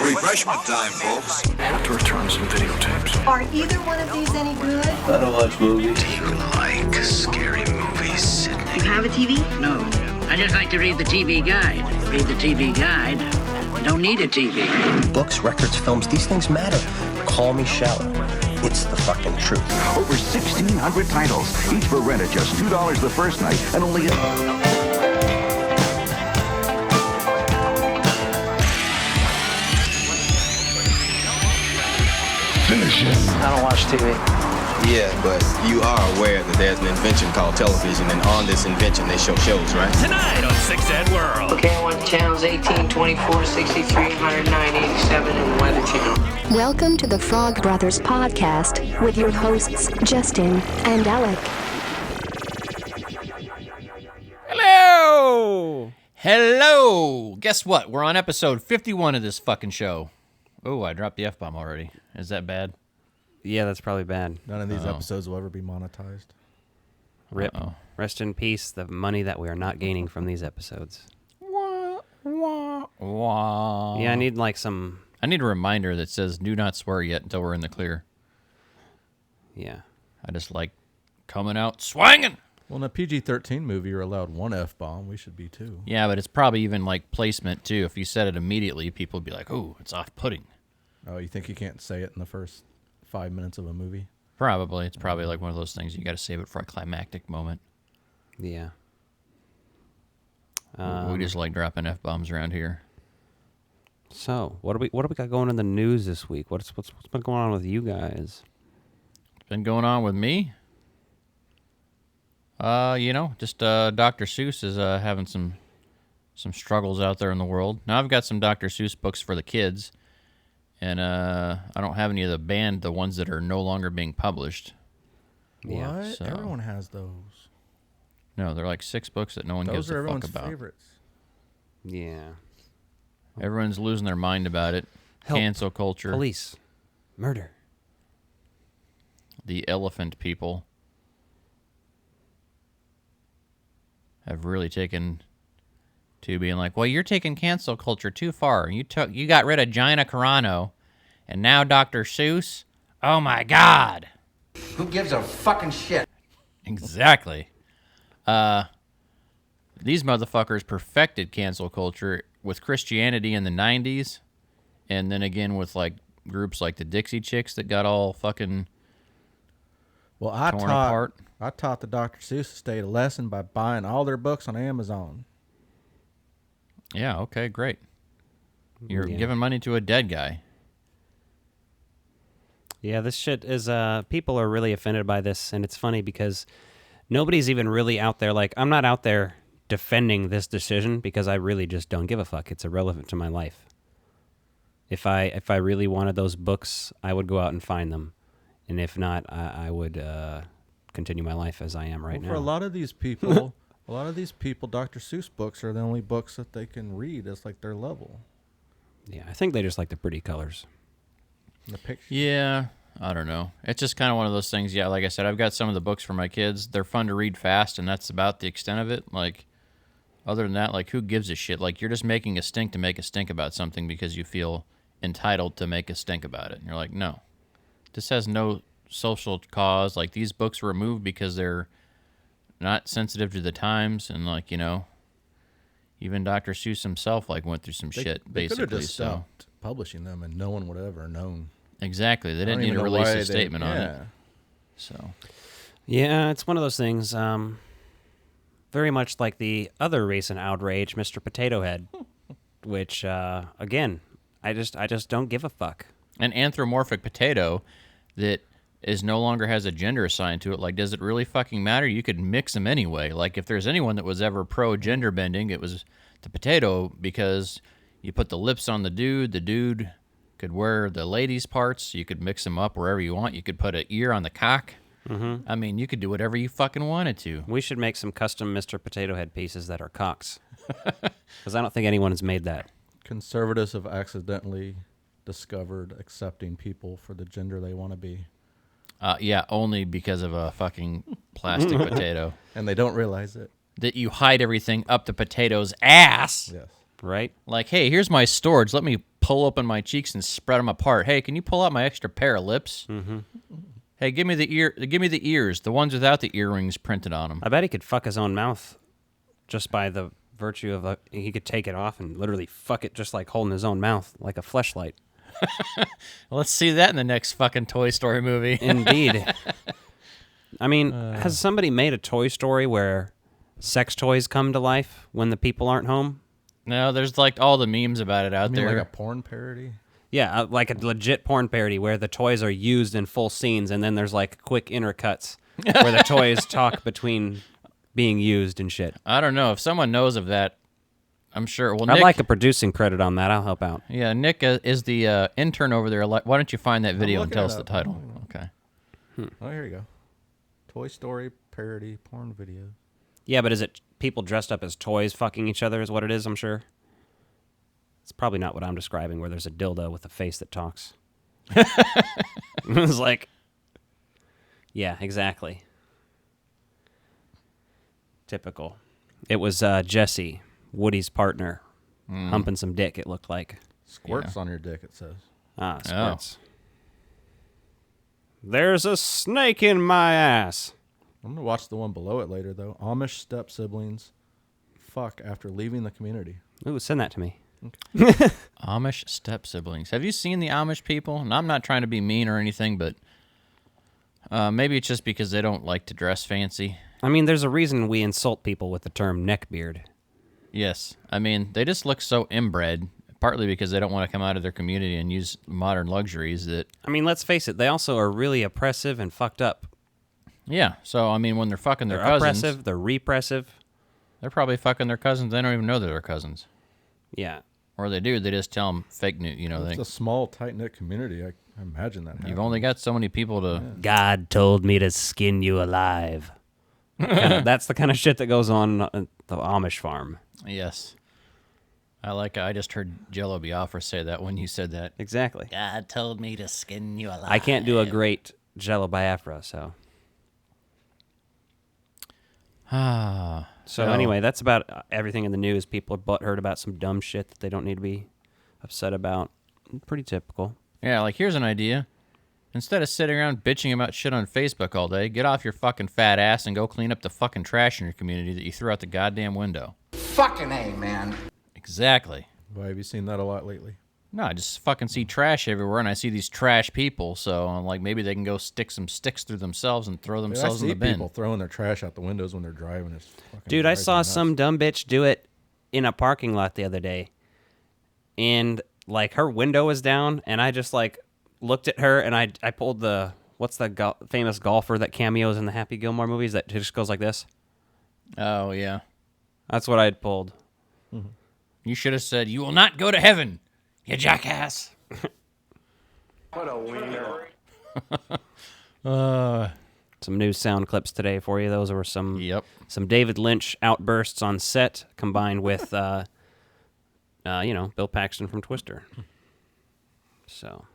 It's refreshment time, folks. I have to return some videotapes. Are either one of these any good? I don't watch movies. Do you like scary movies, Sydney? You have a TV? No. I just like to read the TV guide. Read the TV guide. Don't need a TV. Books, records, films, these things matter. Call me shallow. It's the fucking truth. Over 1,600 titles, each for rent at just $2 the first night, and only Finish it. I don't watch TV. Yeah, but you are aware that there's an invention called television, and on this invention they show shows, right? Tonight on 6 Ed World. Okay, I want channels 18, 24, 63, 109, 87, and the Weather Channel. Welcome to the Frog Brothers Podcast with your hosts, Justin and Alec. Hello! Hello! Guess what? We're on episode 51 of this fucking show. Oh, I dropped the F-bomb already. Is that bad? Yeah, that's probably bad. None of these episodes will ever be monetized. Rip. Rest in peace, the money that we are not gaining from these episodes. Wah, wah, wah. Yeah, I need like some... I need a reminder that says, do not swear yet until we're in the clear. Yeah. I just like coming out swinging. Well, in a PG-13 movie, you're allowed one F-bomb. We should be too. Yeah, but it's probably even like placement too. If you said it immediately, people would be like, oh, it's off-putting. Oh, you think you can't say it in the first 5 minutes of a movie? Probably. It's probably like one of those things you got to save it for a climactic moment. Yeah. We just like dropping F-bombs around here. So, what do we got going in the news this week? What's been going on with you guys? What's been going on with me? Just Dr. Seuss is having some struggles out there in the world. Now I've got some Dr. Seuss books for the kids, and I don't have any of the ones that are no longer being published. Yeah, what? So, everyone has those. No, they're like 6 books that no one gives a fuck about. Those are everyone's favorites. Yeah. Everyone's losing their mind about it. Help. Cancel culture. Police. Murder. The elephant people have really taken to being like, well, you're taking cancel culture too far. You got rid of Gina Carano, and now Dr. Seuss? Oh, my God. Who gives a fucking shit? Exactly. These motherfuckers perfected cancel culture with Christianity in the 90s, and then again with like groups like the Dixie Chicks that got all fucking torn apart. I taught the Dr. Seuss estate a lesson by buying all their books on Amazon. Yeah, okay, great. You're giving money to a dead guy. Yeah, this shit is, people are really offended by this, and it's funny because nobody's even really out there, like, I'm not out there defending this decision because I really just don't give a fuck. It's irrelevant to my life. If I really wanted those books, I would go out and find them. And if not, I would continue my life as I am right now. For a lot of these people, Dr. Seuss books are the only books that they can read. It's like their level. Yeah, I think they just like the pretty colors. The pictures. Yeah, I don't know. It's just kind of one of those things. Yeah, like I said, I've got some of the books for my kids. They're fun to read fast, and that's about the extent of it. Like, other than that, like, who gives a shit? Like, you're just making a stink to make a stink about something because you feel entitled to make a stink about it. And you're like, no. This has no social cause. Like, these books were removed because they're not sensitive to the times, and like, even Dr. Seuss himself like went through some shit. Basically, they could have just stopped publishing them, and no one would have ever known. Exactly, they didn't need to release a statement on it. So, yeah, it's one of those things. Very much like the other recent outrage, Mr. Potato Head, which again, I just don't give a fuck. An anthropomorphic potato that is no longer has a gender assigned to it. Like, does it really fucking matter? You could mix them anyway. Like, if there's anyone that was ever pro-gender bending, it was the potato, because you put the lips on the dude could wear the ladies' parts, you could mix them up wherever you want, you could put an ear on the cock. Mm-hmm. I mean, you could do whatever you fucking wanted to. We should make some custom Mr. Potato Head pieces that are cocks. Because I don't think anyone has made that. Conservatives have accidentally discovered accepting people for the gender they want to be. Yeah, only because of a fucking plastic potato. And they don't realize it. That you hide everything up the potato's ass. Yes. Right? Like, hey, here's my storage. Let me pull open my cheeks and spread them apart. Hey, can you pull out my extra pair of lips? Mm-hmm. Hey, give me the ears, the ones without the earrings printed on them. I bet he could fuck his own mouth just by the virtue of he could take it off and literally fuck it just like holding his own mouth, like a fleshlight. Let's see that in the next fucking Toy Story movie. Indeed. I mean, has somebody made a Toy Story where sex toys come to life when the people aren't home? No, there's like all the memes about it out there. Like a porn parody? Yeah, like a legit porn parody where the toys are used in full scenes and then there's like quick intercuts where the toys talk between being used and shit. I don't know. If someone knows of that, I'm sure. Well, I'd Nick, like a producing credit on that. I'll help out. Yeah, Nick is the intern over there. Why don't you find that video and tell us the title? Okay. Oh, here you go. Toy Story parody porn video. Yeah, but is it people dressed up as toys fucking each other is what it is, I'm sure? It's probably not what I'm describing, where there's a dildo with a face that talks. It was like, yeah, exactly. Typical. It was Jesse, Woody's partner, humping some dick, it looked like. Squirts on your dick, it says. Ah, squirts. Oh. There's a snake in my ass. I'm going to watch the one below it later, though. Amish step-siblings fuck after leaving the community. Ooh, send that to me. Okay. Amish step-siblings. Have you seen the Amish people? And I'm not trying to be mean or anything, but maybe it's just because they don't like to dress fancy. I mean, there's a reason we insult people with the term neckbeard. Yes. I mean, they just look so inbred, partly because they don't want to come out of their community and use modern luxuries that... I mean, let's face it, they also are really oppressive and fucked up. Yeah, so, I mean, when they're fucking their they're cousins... oppressive, they're repressive. They're probably fucking their cousins. They don't even know they're their cousins. Yeah. Or they do, they just tell them fake news, It's a small, tight-knit community. I imagine that happens. You've only got so many people to... Yeah. God told me to skin you alive. That's the kind of shit that goes on at the Amish farm. Yes. I just heard Jello Biafra say that when you said that. Exactly. God told me to skin you alive. I can't do a great Jello Biafra, so... So anyway, that's about everything in the news. People are butthurt about some dumb shit that they don't need to be upset about. Pretty typical. Yeah, like here's an idea. Instead of sitting around bitching about shit on Facebook all day, get off your fucking fat ass and go clean up the fucking trash in your community that you threw out the goddamn window. Fucking A, man. Exactly. Why have you seen that a lot lately? No, I just fucking see trash everywhere, and I see these trash people, so I'm like, maybe they can go stick some sticks through themselves and throw themselves in the bin. I see people throwing their trash out the windows when they're driving. Dude, I saw some dumb bitch do it in a parking lot the other day, and like her window was down, and I just like looked at her, and I pulled the, what's the famous golfer that cameos in the Happy Gilmore movies that just goes like this? Oh, yeah. That's what I'd pulled. Mm-hmm. You should have said, "You will not go to heaven, you jackass." What a wiener. Some new sound clips today for you. Those were some David Lynch outbursts on set combined with, Bill Paxton from Twister. So,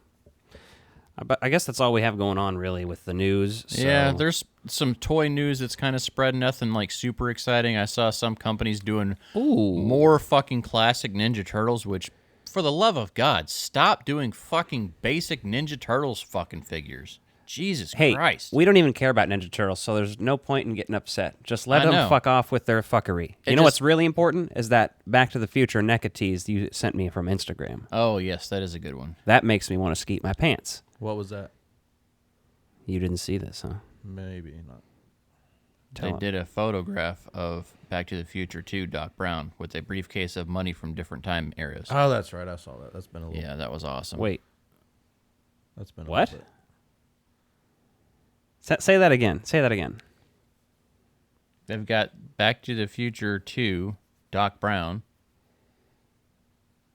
I guess that's all we have going on really with the news. So. Yeah, there's some toy news that's kind of spread. Nothing like super exciting. I saw some companies doing more fucking classic Ninja Turtles, which, for the love of God, stop doing fucking basic Ninja Turtles fucking figures. Jesus Christ. We don't even care about Ninja Turtles, so there's no point in getting upset. Just let them fuck off with their fuckery. You know what's really important is that Back to the Future NECA tease you sent me from Instagram. Oh, yes, that is a good one. That makes me want to skeet my pants. What was that? You didn't see this, huh? Maybe not. They did a photograph of Back to the Future 2, Doc Brown, with a briefcase of money from different time eras. Oh, that's right. I saw that. That's been a little... Yeah, that was awesome. Wait. That's been a what? little bit. Say that again. Say that again. They've got Back to the Future 2, Doc Brown,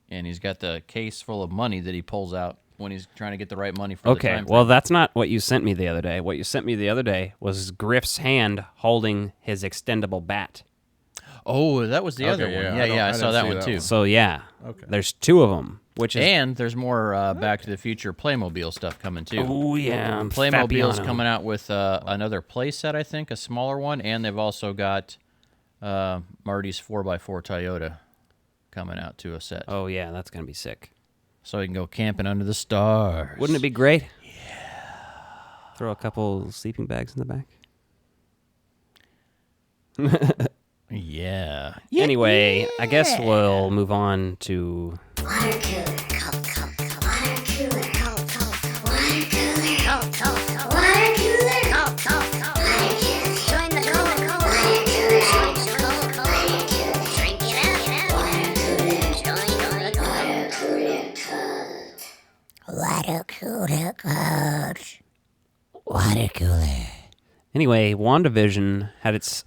and he's got the case full of money that he pulls out when he's trying to get the right money for the time frame. Well, that's not what you sent me the other day. What you sent me the other day was Griff's hand holding his extendable bat. Oh, that was the other one. Yeah, I saw that one too. So, there's two of them. And there's more Back to the Future Playmobil stuff coming too. Oh, yeah. Playmobil's coming out with another playset, I think, a smaller one, and they've also got Marty's 4x4 Toyota. coming out to a set. Oh, yeah, that's going to be sick. So he can go camping under the stars. Wouldn't it be great? Yeah. Throw a couple sleeping bags in the back. Yeah. Anyway, I guess we'll move on to... Water cooler, cold, cold, cold. Water cooler, cold, cold, cold. Water cooler, cold, cold, cold. Water cooler, cold, cold, cold. Water cooler, join the cold, cold. Water cooler, join the cold, cold. Water cooler, drink it up. Water cooler, join the water cooler, cold. Water cooler. Anyway, WandaVision had its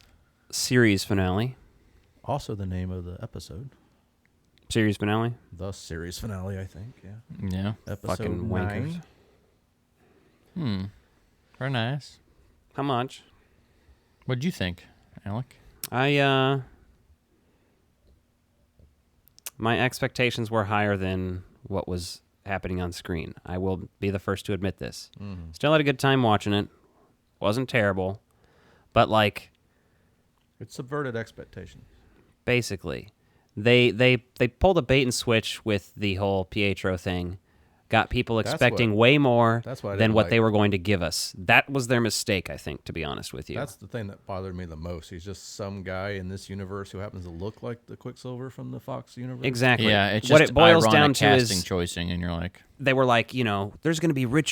series finale. Also the name of the episode. Series finale? The series finale, I think, yeah. Yeah. Episode Fucking 9. wankers. Very nice. How much? What'd you think, Alec? My expectations were higher than what was happening on screen. I will be the first to admit this. Still had a good time watching it. Wasn't terrible. But, like... It subverted expectations. Basically. They pulled a bait and switch with the whole Pietro thing. Got people expecting way more than what they were going to give us. That was their mistake, I think, to be honest with you. That's the thing that bothered me the most. He's just some guy in this universe who happens to look like the Quicksilver from the Fox universe. Exactly. Yeah, it's what just it boils ironic down to casting is choicing, and you're like... They were like, there's going to be Reed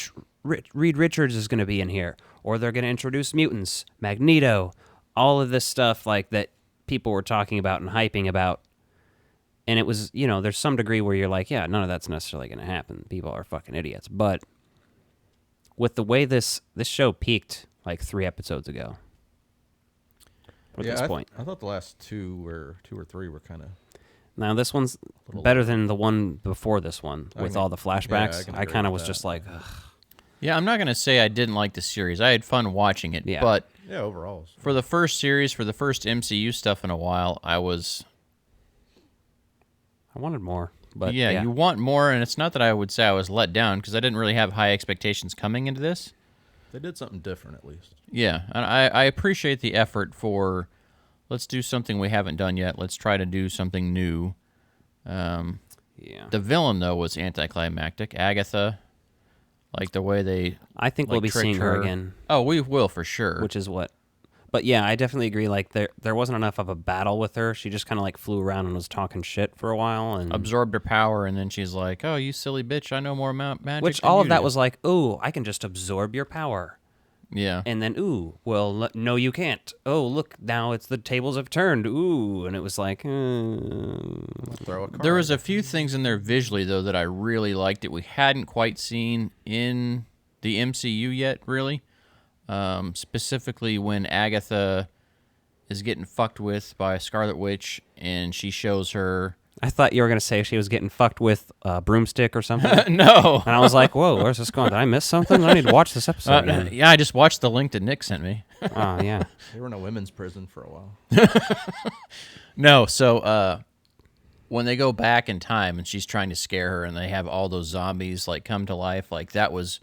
Richards is going to be in here. Or they're going to introduce mutants, Magneto, all of this stuff like that people were talking about and hyping about. And it was, there's some degree where you're like, yeah, none of that's necessarily going to happen. People are fucking idiots. But with the way this show peaked like 3 episodes ago. At this point. I thought the last two or three were kind of... Now, this one's better than the one before this one with all the flashbacks. Yeah, I kind of was just like, ugh. Yeah, I'm not going to say I didn't like the series. I had fun watching it, but yeah, overall. For the first series, for the first MCU stuff in a while, I wanted more. But yeah, you want more, and it's not that I would say I was let down, because I didn't really have high expectations coming into this. They did something different, at least. Yeah, and I appreciate the effort for, let's do something we haven't done yet. Let's try to do something new. Yeah. The villain, though, was anticlimactic. Agatha, like the way they... I think we'll be seeing her again. Oh, we will, for sure. Which is what... But yeah, I definitely agree. Like there wasn't enough of a battle with her. She just kind of like flew around and was talking shit for a while and absorbed her power. And then she's like, "Oh, you silly bitch! I know more about magic." Which than all you of that do. was like, "Ooh, I can just absorb your power." Yeah. And then, "Ooh, well, no, you can't." Oh, look, now it's the tables have turned. Ooh, and it was like, throw a card. There was a few things in there visually though that I really liked that we hadn't quite seen in the MCU yet, really. Specifically when Agatha is getting fucked with by Scarlet Witch, and she shows her... I thought you were going to say she was getting fucked with a broomstick or something. No! And I was like, whoa, where's this going? Did I miss something? I need to watch this episode again. Yeah, I just watched the link that Nick sent me. Oh, yeah. They were in a women's prison for a while. No, so when they go back in time and she's trying to scare her and they have all those zombies like come to life, like that was...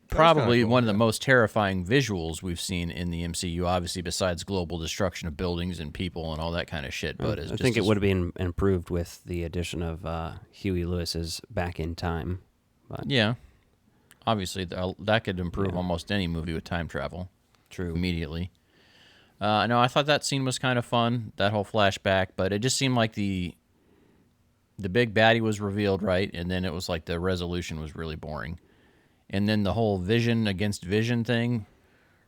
probably cool, one of the most terrifying visuals we've seen in the MCU, obviously, besides global destruction of buildings and people and all that kind of shit. But I think it would have been improved with the addition of Huey Lewis's Back in Time. But yeah, obviously, that could improve almost any movie with time travel. True. Immediately. No, I thought that scene was kind of fun, that whole flashback, but it just seemed like the big baddie was revealed, right? And then it was like the resolution was really boring. And then the whole Vision against Vision thing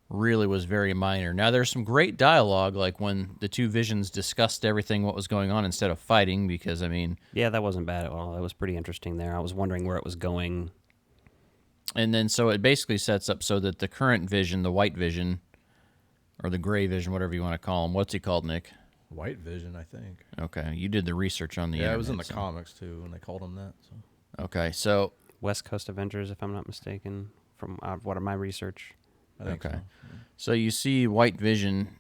really was very minor. Now, there's some great dialogue, like when the two Visions discussed everything, what was going on, instead of fighting, because, I mean... Yeah, that wasn't bad at all. That was pretty interesting there. I was wondering where it was going. And then, so it basically sets up so that the current Vision, the White Vision, or the Gray Vision, whatever you want to call him, what's he called, Nick? White Vision, I think. Okay, you did the research on the internet. Yeah, it was in the comics, too, when they called him that. So. Okay, so... West Coast Avengers, if I'm not mistaken, from what my research. I think okay. So. So you see White Vision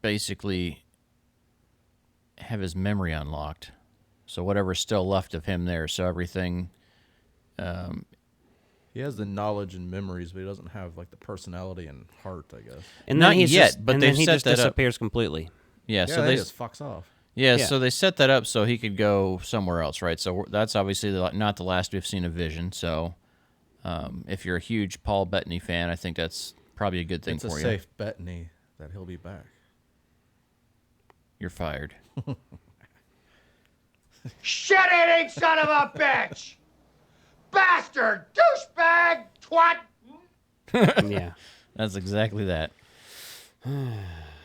basically have his memory unlocked. So whatever's still left of him there, so everything... he has the knowledge and memories, but he doesn't have like the personality and heart, I guess. And not then yet, but and they've then he set just that up. disappears completely. Yeah, Yeah, so he they just fucks off. Yeah, so they set that up so he could go somewhere else, right? So that's obviously not the last we've seen of Vision. So if you're a huge Paul Bettany fan, I think that's probably a good thing for you. It's a safe Bettany that he'll be back. You're fired. Shit-eating son of a bitch! Bastard! Douchebag! Twat! Yeah. That's exactly that.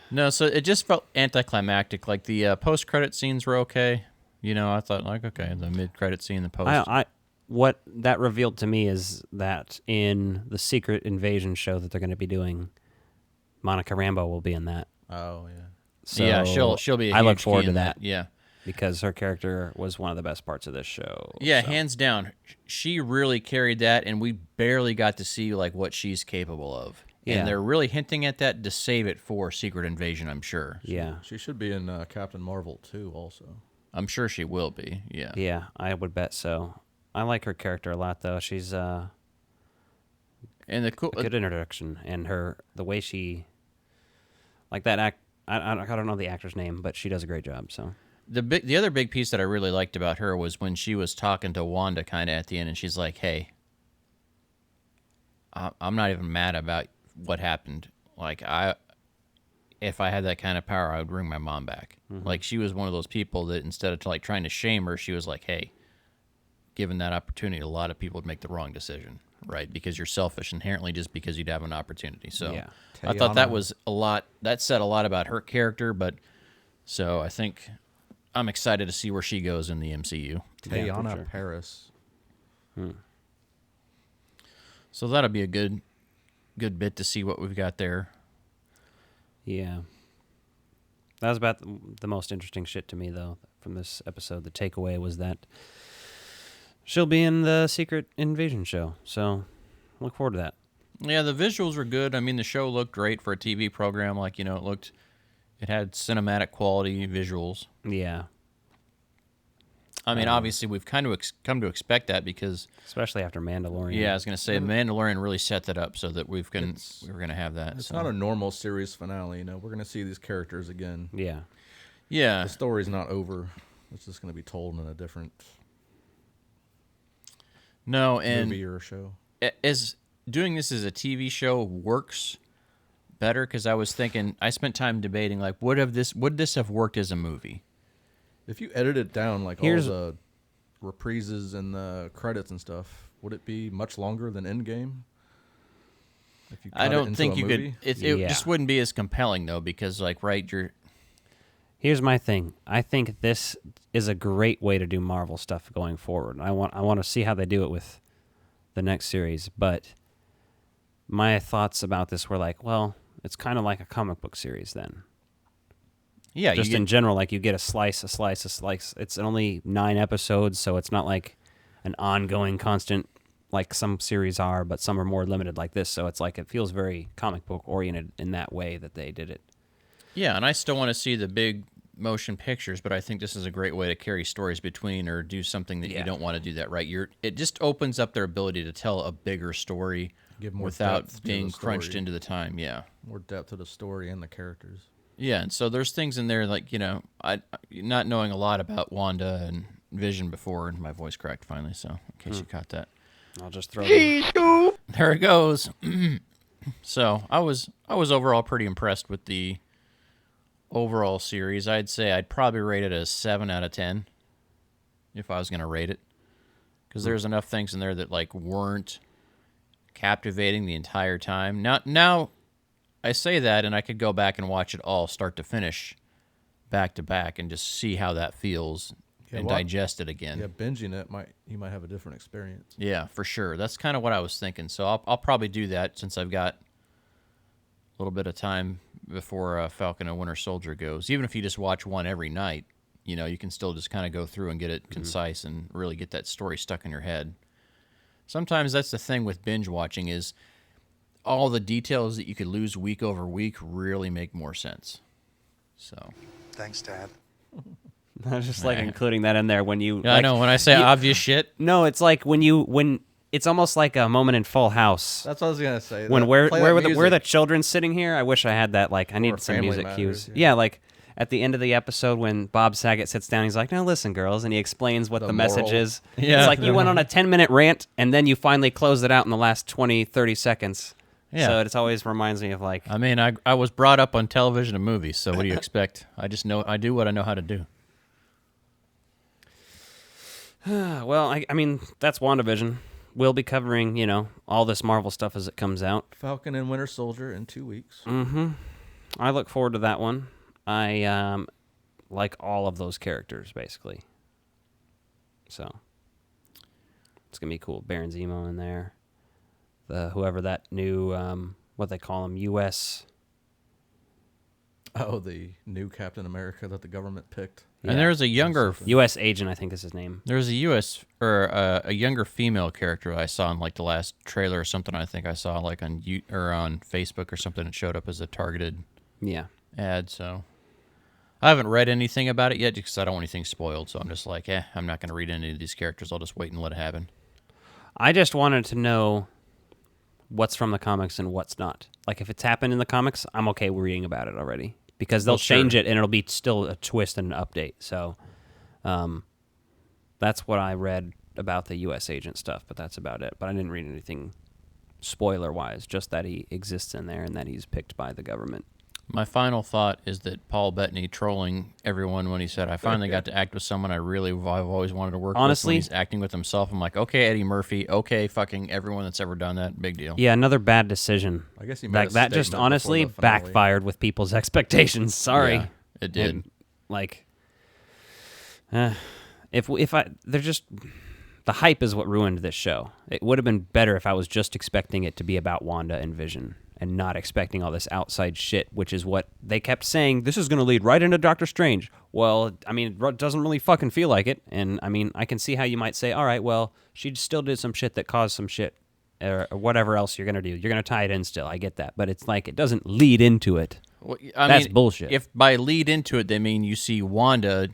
No, so it just felt anticlimactic. Like the post-credit scenes were okay. You know, I thought, like, okay, the mid-credit scene, the post. What that revealed to me is that in the Secret Invasion show that they're going to be doing, Monica Rambeau will be in that. Oh, yeah. So yeah, she'll be a I look huge forward key to in that. Yeah. Because her character was one of the best parts of this show. Yeah, so. hands down. She really carried that, and we barely got to see like what she's capable of. Yeah. And they're really hinting at that to save it for Secret Invasion, I'm sure. Yeah. She should be in Captain Marvel, too, also. I'm sure she will be, yeah. Yeah, I would bet so. I like her character a lot, though. She's and the cool a good introduction, and the way she, like that I don't know the actor's name, but she does a great job. So the other big piece that I really liked about her was when she was talking to Wanda kind of at the end, and she's like, "Hey, I'm not even mad about what happened. Like if I had that kind of power, I would bring my mom back." Mm-hmm. Like she was one of those people that instead of like trying to shame her, she was like, "Hey, given that opportunity, a lot of people would make the wrong decision, right? Because you're selfish inherently just because you'd have an opportunity." So yeah. I thought that was a lot. That said a lot about her character, but so I think I'm excited to see where she goes in the MCU. Teyana Paris. So that'll be a good bit to see what we've got there. Yeah. That was about the most interesting shit to me, though, from this episode. The takeaway was that she'll be in the Secret Invasion show, so look forward to that. Yeah, the visuals were good. I mean, the show looked great for a TV program. Like, you know, it had cinematic quality visuals. Yeah. I mean, obviously, we've kind of come to expect that because... Especially after Mandalorian. Yeah, I was going to say, Mandalorian really set that up so that we were going to have that. It's not a normal series finale, you know. We're going to see these characters again. Yeah. Yeah. The story's not over. It's just going to be told in a different movie or show. As doing this as a TV show works better, because I was thinking, I spent time debating, like, would this have worked as a movie? If you edit it down, like all the reprises and the credits and stuff, would it be much longer than Endgame? If you I don't think you movie? could. It just wouldn't be as compelling though, because like, right, Here's my thing. I think this is a great way to do Marvel stuff going forward. I want to see how they do it with the next series, but my thoughts about this were like, well, it's kind of like a comic book series then. Yeah, just in general, like you get a slice. It's only 9 episodes, so it's not like an ongoing, constant, like some series are, but some are more limited like this. So it's like it feels very comic book oriented in that way that they did it. Yeah, and I still want to see the big motion pictures, but I think this is a great way to carry stories between or do something that you don't want to do that, right? It just opens up their ability to tell a bigger story without being crunched into the time. Yeah, more depth to the story and the characters. Yeah, and so there's things in there like, you know, I not knowing a lot about Wanda and Vision before, and my voice cracked finally, so in case you caught that. I'll just throw it. There it goes. So I was overall pretty impressed with the overall series. I'd say I'd probably rate it a 7 out of 10 if I was going to rate it, because there's enough things in there that like weren't captivating the entire time. Now I say that, and I could go back and watch it all start to finish, back to back, and just see how that feels and digest it again. Yeah, binging it you might have a different experience. Yeah, for sure. That's kind of what I was thinking. So I'll probably do that since I've got a little bit of time before Falcon and Winter Soldier goes. Even if you just watch one every night, you know, you can still just kind of go through and get it concise and really get that story stuck in your head. Sometimes that's the thing with binge watching is all the details that you could lose week over week really make more sense. So, thanks, Dad. I was just like including that in there when you. Yeah, like, I know when I say obvious shit. No, it's like when it's almost like a moment in Full House. That's what I was gonna say. When where the children sitting here? I wish I had that. Like I need some music cues. Yeah, like at the end of the episode when Bob Saget sits down, he's like, "Now listen, girls," and he explains what the message moral. is. Yeah. It's like you went on a 10-minute rant, and then you finally closed it out in the last 20, 30 seconds. Yeah. So it always reminds me of like... I mean, I was brought up on television and movies, so what do you expect? I do what I know how to do. Well, I mean, that's WandaVision. We'll be covering, all this Marvel stuff as it comes out. Falcon and Winter Soldier in 2 weeks. Mm-hmm. I look forward to that one. I like all of those characters, basically. So it's going to be cool. Baron Zemo in there. Whoever that new, what they call him, U.S. Oh, the new Captain America that the government picked. Yeah. And there's a younger U.S. agent, I think is his name. There's a U.S. or a younger female character I saw in like the last trailer or something. I think I saw like on Facebook or something. It showed up as a targeted ad. So I haven't read anything about it yet because I don't want anything spoiled. So I'm just like, I'm not going to read any of these characters. I'll just wait and let it happen. I just wanted to know what's from the comics and what's not. Like if it's happened in the comics, I'm okay reading about it already. Because they'll change it, and it'll be still a twist and an update. So that's what I read about the U.S. agent stuff, but that's about it. But I didn't read anything spoiler-wise, just that he exists in there and that he's picked by the government. My final thought is that Paul Bettany trolling everyone when he said, I finally got to act with someone I've always wanted to work with. When he's acting with himself, I'm like, okay, Eddie Murphy, okay, fucking everyone that's ever done that, big deal. Yeah, another bad decision. I guess he made that just honestly backfired with people's expectations. Sorry. Yeah, it did. They're just... The hype is what ruined this show. It would have been better if I was just expecting it to be about Wanda and Vision and not expecting all this outside shit, which is what they kept saying, this is going to lead right into Doctor Strange. Well, I mean, it doesn't really fucking feel like it. And, I mean, I can see how you might say, all right, well, she still did some shit that caused some shit or whatever else you're going to do. You're going to tie it in still. I get that. But it's like it doesn't lead into it. Well, That's bullshit. If by lead into it, they mean you see Wanda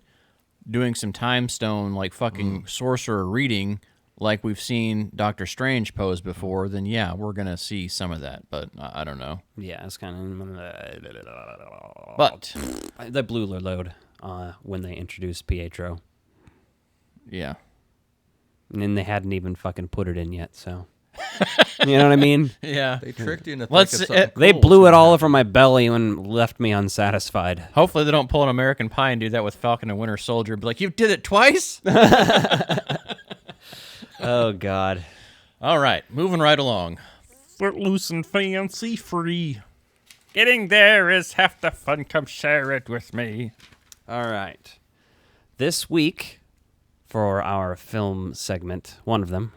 doing some time stone, like fucking sorcerer reading, like we've seen Doctor Strange pose before, then yeah, we're going to see some of that, but I don't know. Yeah, it's kind of... But... They blew their load when they introduced Pietro. Yeah. And then they hadn't even fucking put it in yet, so... You know what I mean? Yeah. They tricked you into thinking something cool. They blew it all over my belly and left me unsatisfied. Hopefully they don't pull an American Pie and do that with Falcon and Winter Soldier. Be like, you did it twice? Oh, God. All right, moving right along. Footloose and fancy free. Getting there is half the fun. Come share it with me. All right. This week, for our film segment, one of them,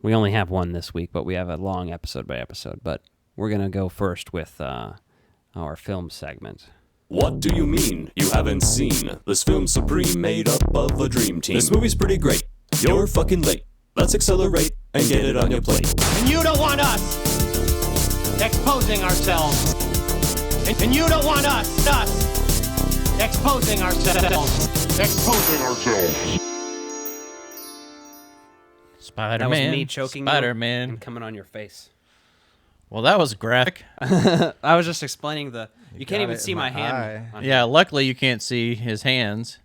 we only have one this week, but we have a long episode by episode. But we're going to go first with our film segment. What do you mean you haven't seen this film supreme made up of a dream team? This movie's pretty great. You're fucking late. Let's accelerate and get it on your plate. And you don't want us exposing ourselves. And you don't want us exposing ourselves. Exposing ourselves. Spider-Man. That was me choking Spider-Man. and coming on your face. Well, that was graphic. I was just explaining you can't even see my hand. Yeah, luckily you can't see his hands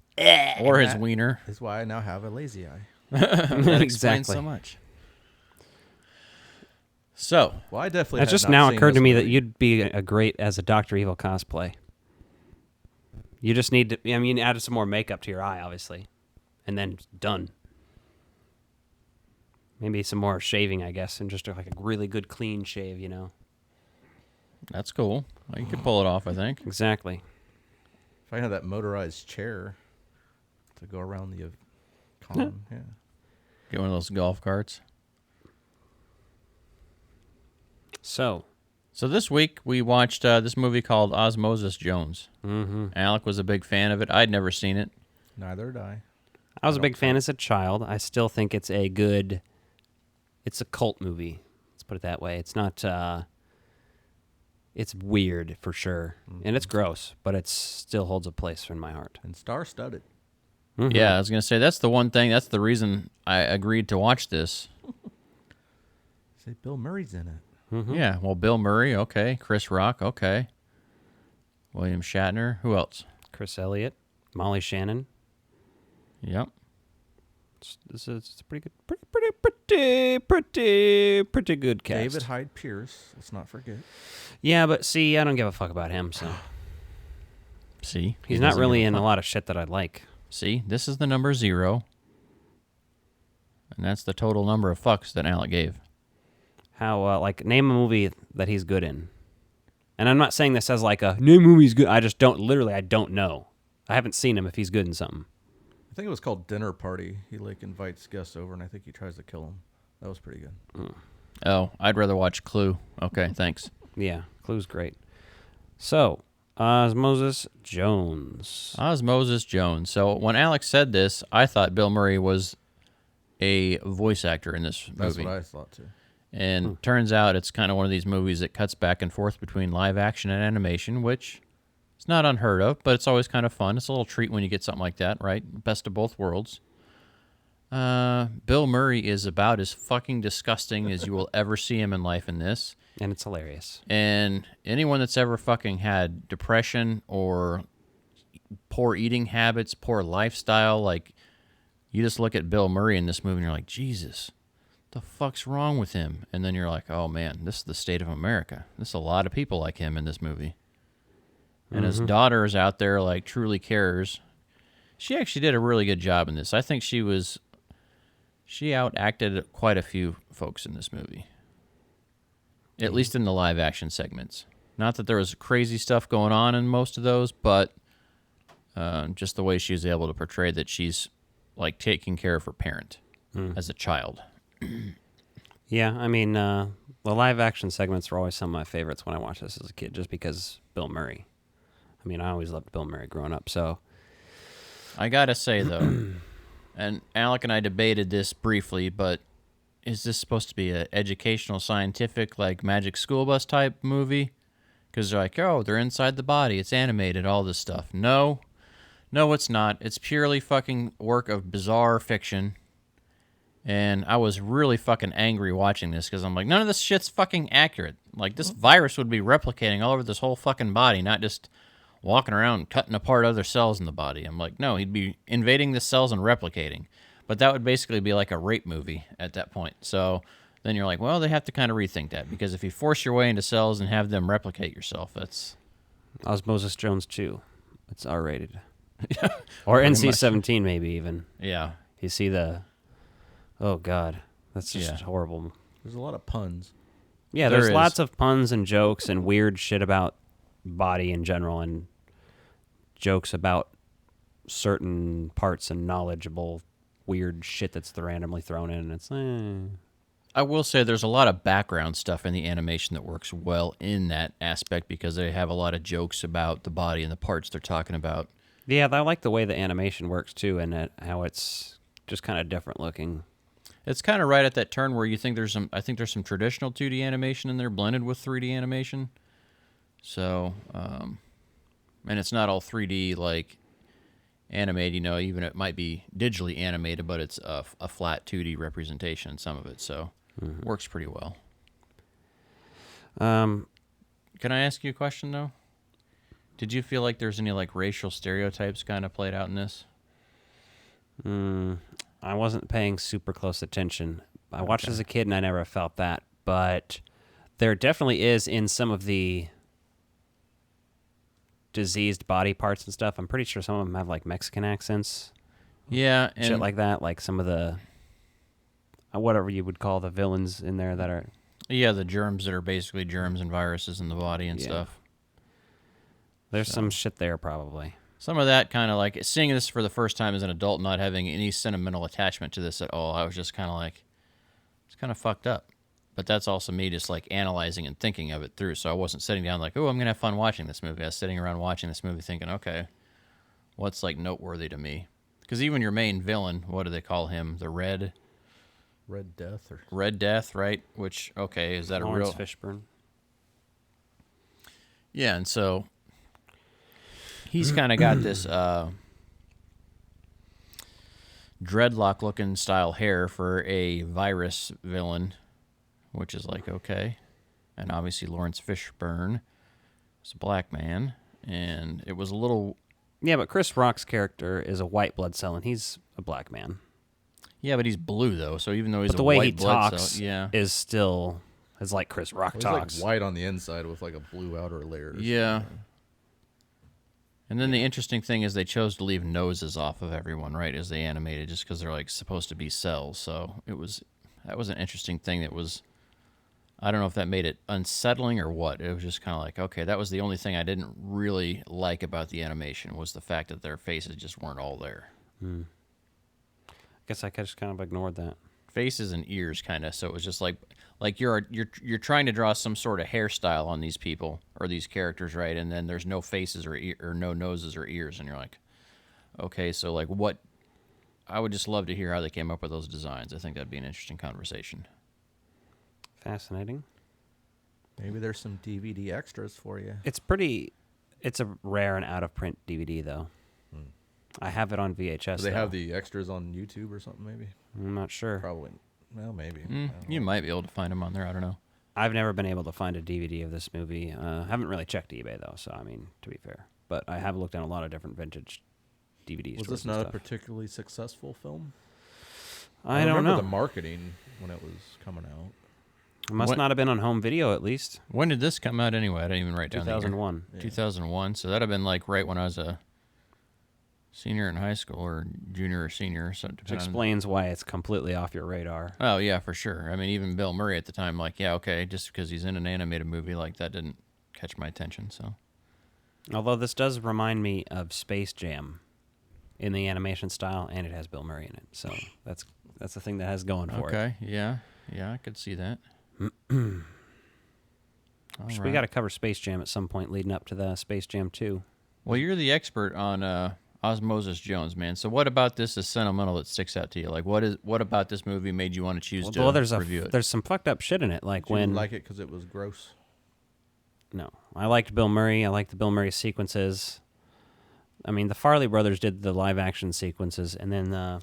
or his wiener. That's why I now have a lazy eye. That explains so much. So, well, I definitely. It just now occurred to me that you'd be a great as a Dr. Evil cosplay. You just need to. I mean, add some more makeup to your eye, obviously, and then done. Maybe some more shaving, I guess, and just like a really good clean shave, That's cool. You could pull it off, I think. Exactly. If I had that motorized chair to go around the column, yeah. Get one of those golf carts. So this week we watched this movie called Osmosis Jones. Mm-hmm. Alec was a big fan of it. I'd never seen it. Neither had I. I was a big fan as a child. I still think it's a good... It's a cult movie. Let's put it that way. It's not... It's weird, for sure. Mm-hmm. And it's gross, but it still holds a place in my heart. And star-studded. Mm-hmm. Yeah, I was going to say, that's the one thing, that's the reason I agreed to watch this. Say Bill Murray's in it. Mm-hmm. Yeah, well, Bill Murray, okay. Chris Rock, okay. William Shatner, who else? Chris Elliott, Molly Shannon. Yep. It's a pretty good cast. David Hyde Pierce, let's not forget. Yeah, but see, I don't give a fuck about him, so. See? He's not really in a lot of shit that I like. See? This is the number 0. And that's the total number of fucks that Alec gave. How, name a movie that he's good in. And I'm not saying this as like a, name a movie he's good. I just don't, literally, I don't know. I haven't seen him if he's good in something. I think it was called Dinner Party. He invites guests over, and I think he tries to kill them. That was pretty good. Oh, I'd rather watch Clue. Okay, thanks. Yeah, Clue's great. So, Osmosis Jones. Osmosis Jones. So when Alex said this, I thought Bill Murray was a voice actor in this movie. That's what I thought too. And turns out it's kind of one of these movies that cuts back and forth between live action and animation, which is not unheard of, but it's always kind of fun. It's a little treat when you get something like that, right? Best of both worlds. Bill Murray is about as fucking disgusting as you will ever see him in life in this. And it's hilarious. And anyone that's ever fucking had depression or poor eating habits, poor lifestyle, like, you just look at Bill Murray in this movie and you're like, Jesus, the fuck's wrong with him? And then you're like, oh man, this is the state of America. There's a lot of people like him in this movie. And his daughter is out there, like, truly cares. She actually did a really good job in this. I think she outacted quite a few folks in this movie. At least in the live action segments. Not that there was crazy stuff going on in most of those, but just the way she was able to portray that she's, like, taking care of her parent as a child. Yeah, I mean, the live action segments were always some of my favorites when I watched this as a kid, just because Bill Murray. I mean, I always loved Bill Murray growing up, so. I gotta say, though, and Alec and I debated this briefly, but is this supposed to be an educational, scientific, like, Magic School Bus type movie? Because they're like, oh, they're inside the body, it's animated, all this stuff. No, it's not. It's purely fucking work of bizarre fiction. And I was really fucking angry watching this because I'm like, none of this shit's fucking accurate. Like, this virus would be replicating all over this whole fucking body, not just walking around cutting apart other cells in the body. I'm like, no, he'd be invading the cells and replicating. But that would basically be like a rape movie at that point. So then you're like, well, they have to kind of rethink that, because if you force your way into cells and have them replicate yourself, that's... Osmosis Jones 2. It's R-rated. Or NC-17 maybe even. Yeah. You see the... Oh, God. That's just horrible. There's a lot of puns. Yeah, there's lots of puns and jokes and weird shit about body in general, and jokes about certain parts and knowledgeable weird shit that's randomly thrown in. And it's I will say there's a lot of background stuff in the animation that works well in that aspect, because they have a lot of jokes about the body and the parts they're talking about. Yeah, I like the way the animation works too, and how it's just kind of different looking. It's kind of right at that turn where you think there's some traditional 2D animation in there blended with 3D animation. So, and it's not all 3D like animated, you know, even it might be digitally animated, but it's a flat 2D representation in some of it, so it works pretty well. Can I ask you a question, though? Did you feel like there's any, like, racial stereotypes kind of played out in this? I wasn't paying super close attention. I watched as a kid, and I never felt that, but there definitely is in some of the diseased body parts and stuff. I'm pretty sure some of them have, like, Mexican accents. Yeah. And shit like that, like some of the, whatever you would call the villains in there that are... Yeah, the germs that are basically germs and viruses in the body and stuff. There's some shit there, probably. Some of that kind of like, seeing this for the first time as an adult, not having any sentimental attachment to this at all, I was just kind of like, it's kind of fucked up. But that's also me just like analyzing and thinking of it through. So I wasn't sitting down like, oh, I'm going to have fun watching this movie. I was sitting around watching this movie thinking, okay, what's like noteworthy to me? Because even your main villain, what do they call him? The Red Death? Red Death, right? Which, okay, is that Lawrence a real... Fishburne. Yeah, and so he's kind of got this dreadlock-looking style hair for a virus villain, which is like, okay. And obviously Lawrence Fishburne is a black man, and it was a little Yeah, but Chris Rock's character is a white blood cell, and he's a black man. Yeah, but he's blue though, so even though he's the a way white he blood talks cell, yeah, is still like Chris Rock talks. He's like white on the inside with like a blue outer layer. Yeah. And then the interesting thing is they chose to leave noses off of everyone, right, as they animated, just because they're like supposed to be cells. So that was an interesting thing. That was, I don't know if that made it unsettling or what. It was just kind of like, okay, that was the only thing I didn't really like about the animation was the fact that their faces just weren't all there. I guess I just kind of ignored that. Faces and ears, kind of. So it was just like you're trying to draw some sort of hairstyle on these people or these characters, right? And then there's no faces or no noses or ears, and you're like, okay, so like what? I would just love to hear how they came up with those designs. I think that'd be an interesting conversation. Fascinating. Maybe there's some DVD extras for you. It's a rare and out of print DVD though. I have it on VHS. Do they have the extras on YouTube or something? Maybe. I'm not sure. Probably. Well, maybe. You might be able to find them on there. I don't know. I've never been able to find a DVD of this movie. Haven't really checked eBay though, so I mean, to be fair, but I have looked at a lot of different vintage DVDs. Was this not a particularly successful film? I don't know. The marketing when it was coming out. It must not have been on home video at least. When did this come out anyway? I didn't even write down 2001. the year. 2001. So that'd have been like right when I was a senior in high school or junior or senior or something. Which explains why it's completely off your radar. Oh, yeah, for sure. I mean, even Bill Murray at the time, like, yeah, okay, just because he's in an animated movie, like, that didn't catch my attention, so. Although this does remind me of Space Jam in the animation style, and it has Bill Murray in it. So that's the thing that has going for it. Okay, yeah, I could see that. We got to cover Space Jam at some point leading up to the Space Jam 2. Well, you're the expert on Osmosis Jones, man. So what about this is sentimental that sticks out to you? Like, what about this movie made you want to choose to review it? There's some fucked up shit in it. Like Did you like it because it was gross? No. I liked Bill Murray. I liked the Bill Murray sequences. I mean, the Farley brothers did the live-action sequences, and then, let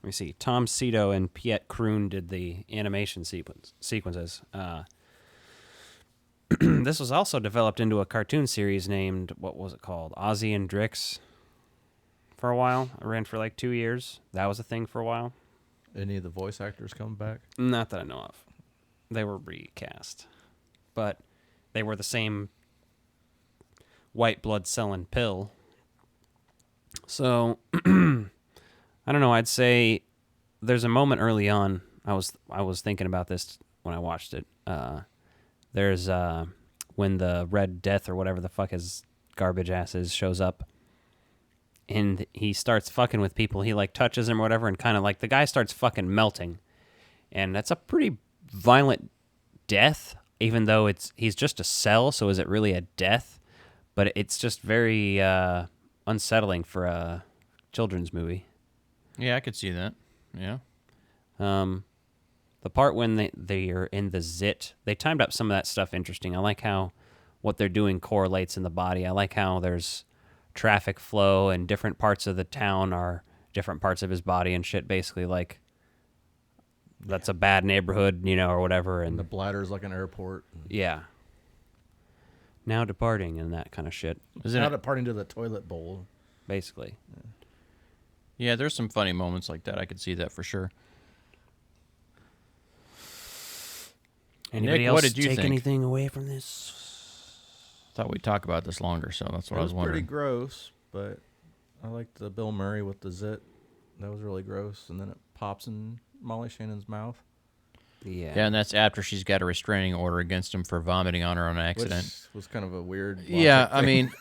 me see, Tom Cito and Piet Kroon did the animation sequences. This was also developed into a cartoon series named, what was it called? Ozzy and Drix for a while. It ran for like 2 years. That was a thing for a while. Any of the voice actors come back? Not that I know of. They were recast. But they were the same white blood selling pill. So, I don't know. I'd say there's a moment early on. I was thinking about this when I watched it. There's when the Red Death or whatever the fuck his garbage ass is shows up, and he starts fucking with people. He like touches them or whatever, and kind of like the guy starts fucking melting, and that's a pretty violent death. Even though he's just a cell, so is it really a death? But it's just very unsettling for a children's movie. Yeah, I could see that. Yeah. The part when they are in the zit, they timed up some of that stuff interesting. I like how what they're doing correlates in the body. I like how there's traffic flow and different parts of the town are different parts of his body and shit. Basically, like that's a bad neighborhood, or whatever. And the bladder's like an airport. Yeah. Now departing and that kind of shit. Now departing to the toilet bowl. Basically. Yeah, there's some funny moments like that. I could see that for sure. Anybody Nick, else what did you take think? anything away from this? Thought we'd talk about this longer, so that's what I was wondering. It was pretty gross, but I liked the Bill Murray with the zit. That was really gross. And then it pops in Molly Shannon's mouth. Yeah. Yeah, and that's after she's got a restraining order against him for vomiting on her on accident. Which was kind of a weird. Yeah, I mean,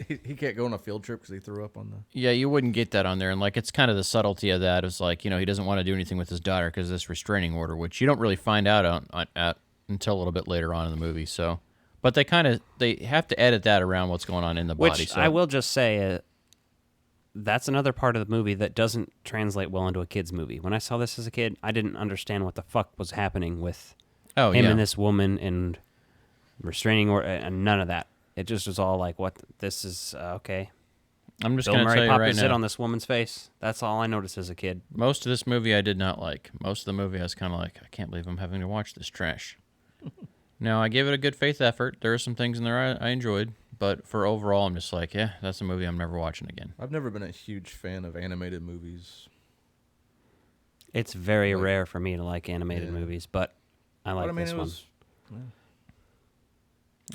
he can't go on a field trip because he threw up on the. Yeah, you wouldn't get that on there, and like it's kind of the subtlety of that is like he doesn't want to do anything with his daughter because of this restraining order, which you don't really find out until a little bit later on in the movie. So, but they have to edit that around what's going on in the body. Which I will just say. That's another part of the movie that doesn't translate well into a kid's movie. When I saw this as a kid, I didn't understand what the fuck was happening with him and this woman and restraining order and none of that. It just was all like, what? This is okay. I'm just Bill going to tell Murray you popped right his zit now. on this woman's face. That's all I noticed as a kid. Most of this movie I did not like. Most of the movie I was kind of like, I can't believe I'm having to watch this trash. Now, I gave it a good faith effort. There are some things in there I enjoyed, but for overall, I'm just like, yeah, that's a movie I'm never watching again. I've never been a huge fan of animated movies. It's very rare for me to like animated movies, but I like this one. Yeah.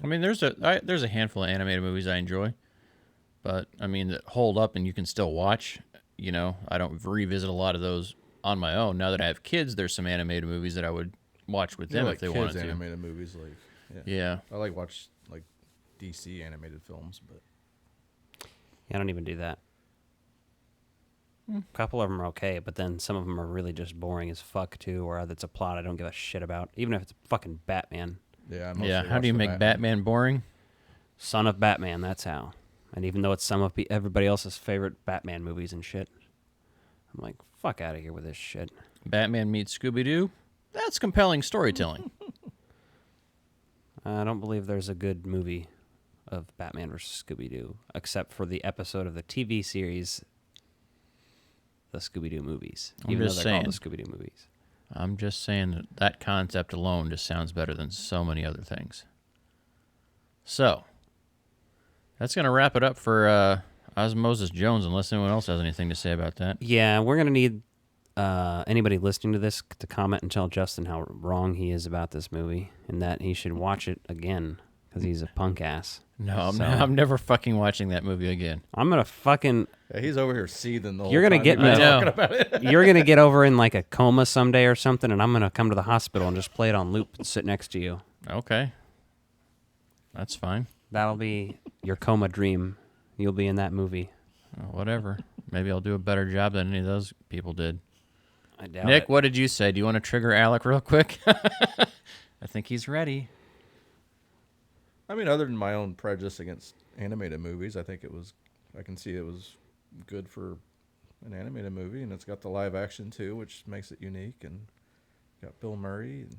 I mean, there's a handful of animated movies I enjoy, but I mean that hold up and you can still watch. You know, I don't revisit a lot of those on my own. Now that I have kids, there's some animated movies that I would watch with them if they wanted to. Animated movies, like yeah. I watch like DC animated films, but yeah, I don't even do that. A couple of them are okay, but then some of them are really just boring as fuck too, or it's a plot I don't give a shit about, even if it's fucking Batman. Yeah. How do you make Batman boring? Son of Batman, that's how. And even though it's some of everybody else's favorite Batman movies and shit, I'm like, fuck out of here with this shit. Batman meets Scooby-Doo? That's compelling storytelling. I don't believe there's a good movie of Batman versus Scooby-Doo, except for the episode of the TV series, the Scooby-Doo movies. Even though they're called the Scooby-Doo movies. I'm just saying that concept alone just sounds better than so many other things. So, that's going to wrap it up for Osmosis Jones, unless anyone else has anything to say about that. Yeah, we're going to need anybody listening to this to comment and tell Justin how wrong he is about this movie and that he should watch it again because he's a punk ass. No, I'm never fucking watching that movie again. I'm going to fucking... Yeah, he's over here seething the whole You're gonna time get we've been talking about it. You're going to get over in like a coma someday or something, and I'm going to come to the hospital and just play it on loop and sit next to you. Okay. That's fine. That'll be your coma dream. You'll be in that movie. Whatever. Maybe I'll do a better job than any of those people did. I doubt Nick, it. what did you say? Do you want to trigger Alec real quick? I think he's ready. I mean, other than my own prejudice against animated movies, I can see it was good for an animated movie, and it's got the live action too, which makes it unique, and got Bill Murray, and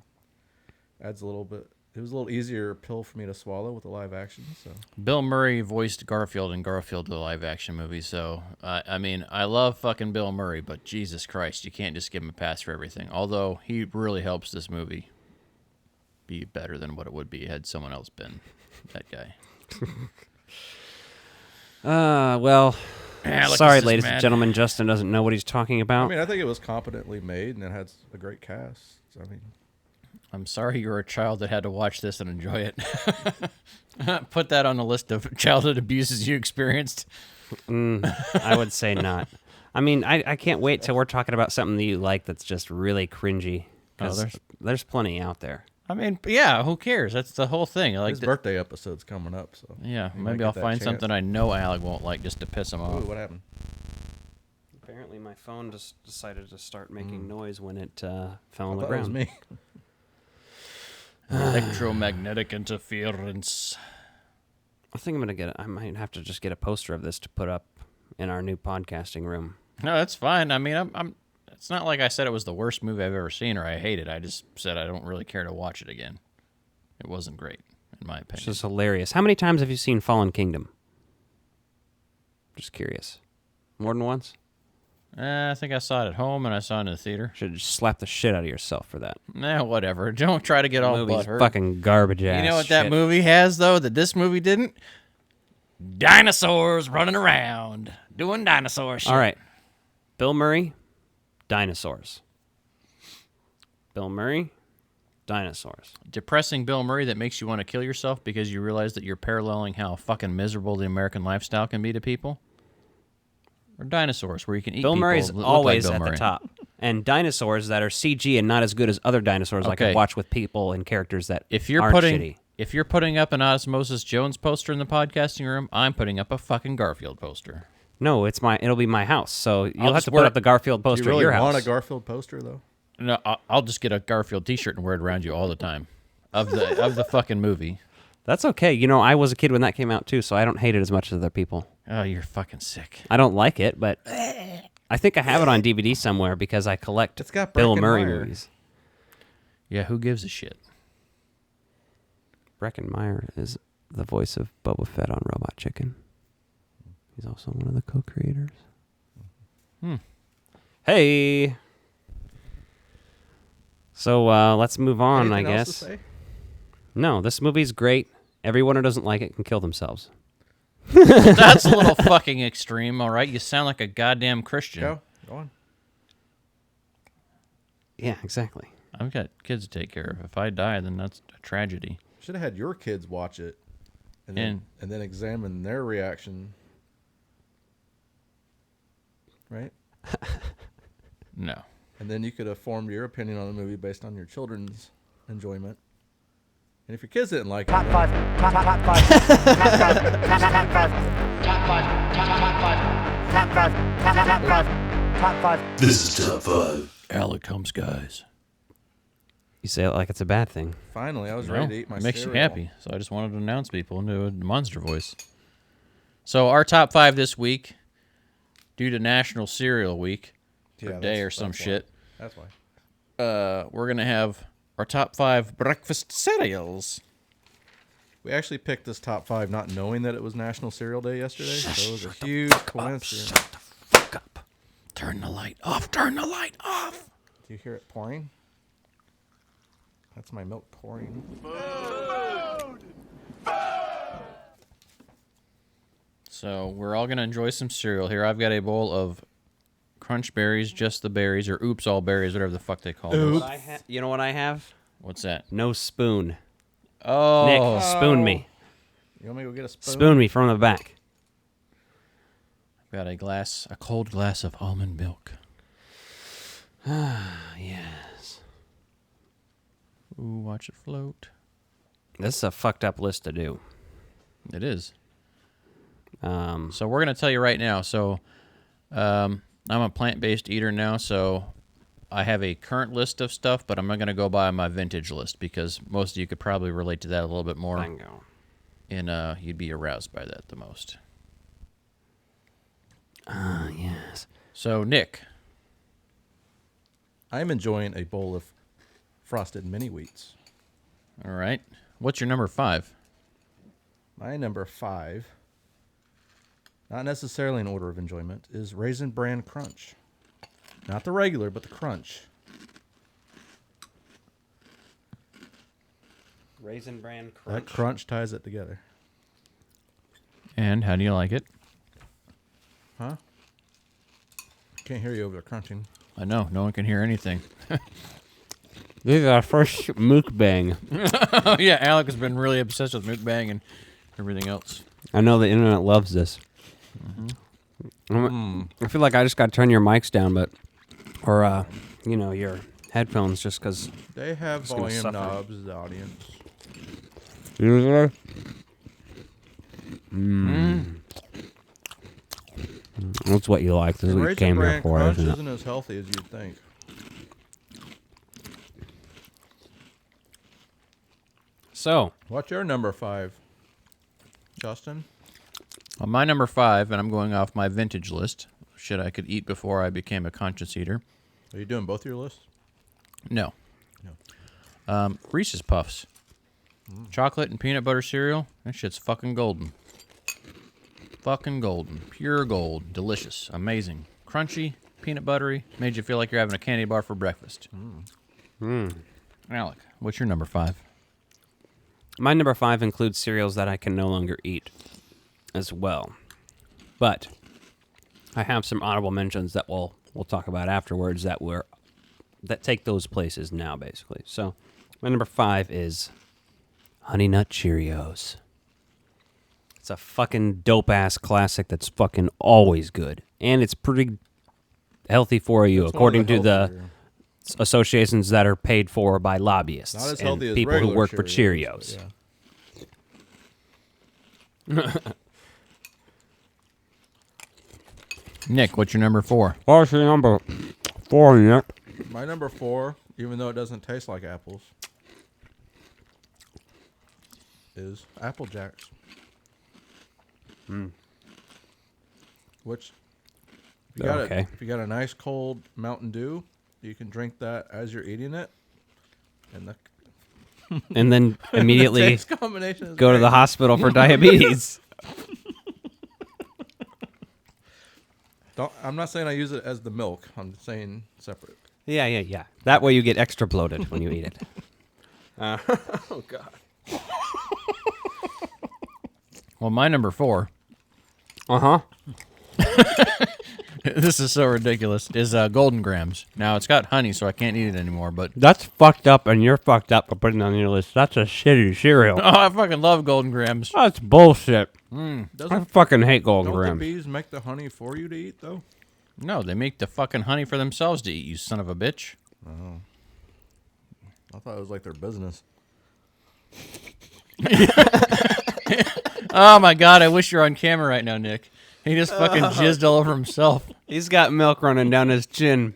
adds a little bit. It was a little easier pill for me to swallow with the live action. So Bill Murray voiced Garfield in Garfield, the live action movie. So I mean, I love fucking Bill Murray, but Jesus Christ, you can't just give him a pass for everything. Although he really helps this movie be better than what it would be had someone else been that guy. Well, Alex sorry, is ladies mad. and gentlemen. Justin doesn't know what he's talking about. I mean, I think it was competently made, and it had a great cast. So, I mean, I'm sorry you're a child that had to watch this and enjoy it. Put that on the list of childhood abuses you experienced. I would say not. I mean, I can't wait till we're talking about something that you like that's just really cringy. Because there's plenty out there. I mean, yeah, who cares? That's the whole thing. I like his birthday episode's coming up, so yeah, maybe I'll find something I know Alec won't like just to piss him off. Ooh, what happened? Apparently, my phone just decided to start making noise when it fell on the That ground. was me. Electromagnetic interference. I think I might have to just get a poster of this to put up in our new podcasting room. No, that's fine. I mean, it's not like I said it was the worst movie I've ever seen or I hate it. I just said I don't really care to watch it again. It wasn't great, in my opinion. It's just hilarious. How many times have you seen Fallen Kingdom? Just curious. More than once? I think I saw it at home and I saw it in the theater. Should just slap the shit out of yourself for that. Nah, whatever. Don't try to get all movie's butthurt. fucking garbage ass. You know what shit. that movie has, though, that this movie didn't? Dinosaurs running around, doing dinosaur shit. All right. Bill Murray, dinosaurs. Bill Murray, dinosaurs. Depressing Bill Murray that makes you want to kill yourself because you realize that you're paralleling how fucking miserable the American lifestyle can be to people? Or dinosaurs, where you can eat Bill people Murray's that look always like Bill at Murray. the top. And dinosaurs that are CG and not as good as other dinosaurs like Okay. I watch with people and characters that If you're aren't putting shitty. if you're putting up an Osmosis Jones poster in the podcasting room, I'm putting up a fucking Garfield poster. No, it'll be my house. So you'll have just to wear put it. up the Garfield Do poster you really at your want house. a Garfield poster, though? No, I'll just get a Garfield T-shirt and wear it around you all the time, of the fucking movie. That's okay. You know, I was a kid when that came out too, so I don't hate it as much as other people. Oh, you're fucking sick. I don't like it, but I think I have it on DVD somewhere because I collect It's got Bill Murray Breckenmeyer. movies. Yeah, who gives a shit? Breckenmeyer is the voice of Boba Fett on Robot Chicken. He's also one of the co-creators. Hey! So let's move on, Anything I else guess. to say? No, this movie's great. Everyone who doesn't like it can kill themselves. That's a little fucking extreme, all right? You sound like a goddamn Christian. Go on. Yeah, exactly. I've got kids to take care of. If I die, then that's a tragedy. Should have had your kids watch it and then examine their reaction. Right? No. And then you could have formed your opinion on the movie based on your children's enjoyment. And if your kids didn't like it, Top five. Top five. Top five. This is top 5. Alec comes, guys. You say it like it's a bad thing. finally, I was ready to eat my It makes cereal. you happy, so I just wanted to announce people into a monster voice. So our top 5 this week, due to National Cereal Week, or day or some shit. That's why. We're going to have our top 5 breakfast cereals. We actually picked this top 5 not knowing that it was National Cereal Day yesterday, so it was a huge coincidence. Shut the fuck up. Turn the light off. Turn the light off. Do you hear it pouring? That's my milk pouring. So we're all going to enjoy some cereal here. I've got a bowl of Crunch Berries, Just the Berries, or Oops All Berries, whatever the fuck they call them. You know what I have? What's that? No spoon. Oh. Nick, spoon me. You want me to go get a spoon? Spoon me from the back. I've got a cold glass of almond milk. Yes. Ooh, watch it float. This is a fucked up list to do. It is. So we're going to tell you right now. So I'm a plant-based eater now, so I have a current list of stuff, but I'm not going to go by my vintage list because most of you could probably relate to that a little bit more. Bingo. And you'd be aroused by that the most. Yes. So, Nick. I'm enjoying a bowl of frosted mini wheats. All right. What's your number 5? My number 5, not necessarily in order of enjoyment, is Raisin Bran Crunch. Not the regular, but the Crunch. Raisin Bran Crunch. That crunch ties it together. And how do you like it? Huh? Can't hear you over there crunching. I know. No one can hear anything. This is our first mukbang. Yeah, Alec has been really obsessed with mukbang and everything else. I know the internet loves this. Mm-hmm. I feel like I just got to turn your mics down, or your headphones, just because They have volume knobs, the audience. Usually. That's what you like. This is what you came here for, Crunch isn't it? isn't as healthy as you'd think. So, what's your number 5, Justin? Well, my number 5, and I'm going off my vintage list, shit I could eat before I became a conscious eater. Are you doing both your lists? No. Reese's Puffs. Chocolate and peanut butter cereal. That shit's fucking golden. Fucking golden. Pure gold. Delicious. Amazing. Crunchy. Peanut buttery. Made you feel like you're having a candy bar for breakfast. Alec, what's your number 5? My number 5 includes cereals that I can no longer eat as well. But I have some honorable mentions that we'll talk about afterwards that take those places now, basically. So my number 5 is Honey Nut Cheerios. It's a fucking dope-ass classic that's fucking always good. And it's pretty healthy for you, according to the associations that are paid for by lobbyists Not as and healthy as people who regular work for Cheerios. Yeah. Nick, what's your number 4? What's your number 4, Nick? My number 4, even though it doesn't taste like apples, is Apple Jacks. Which, if you got a nice cold Mountain Dew, you can drink that as you're eating it, and then immediately the taste combination is go to great. the hospital for diabetes. I'm not saying I use it as the milk. I'm saying separate. Yeah. That way you get extra bloated when you eat it. Oh, God. Well, my number 4 Uh-huh. This is so ridiculous. Is Golden Grams. Now, it's got honey, so I can't eat it anymore, but... That's fucked up, and you're fucked up for putting it on your list. That's a shitty cereal. Oh, I fucking love Golden Grams. That's bullshit. Mm. I fucking hate Golden Don't Grams. the bees make the honey for you to eat, though? No, they make the fucking honey for themselves to eat, you son of a bitch. Oh. I thought it was like their business. Oh, my God, I wish you were on camera right now, Nick. He just fucking jizzed all over himself. He's got milk running down his chin.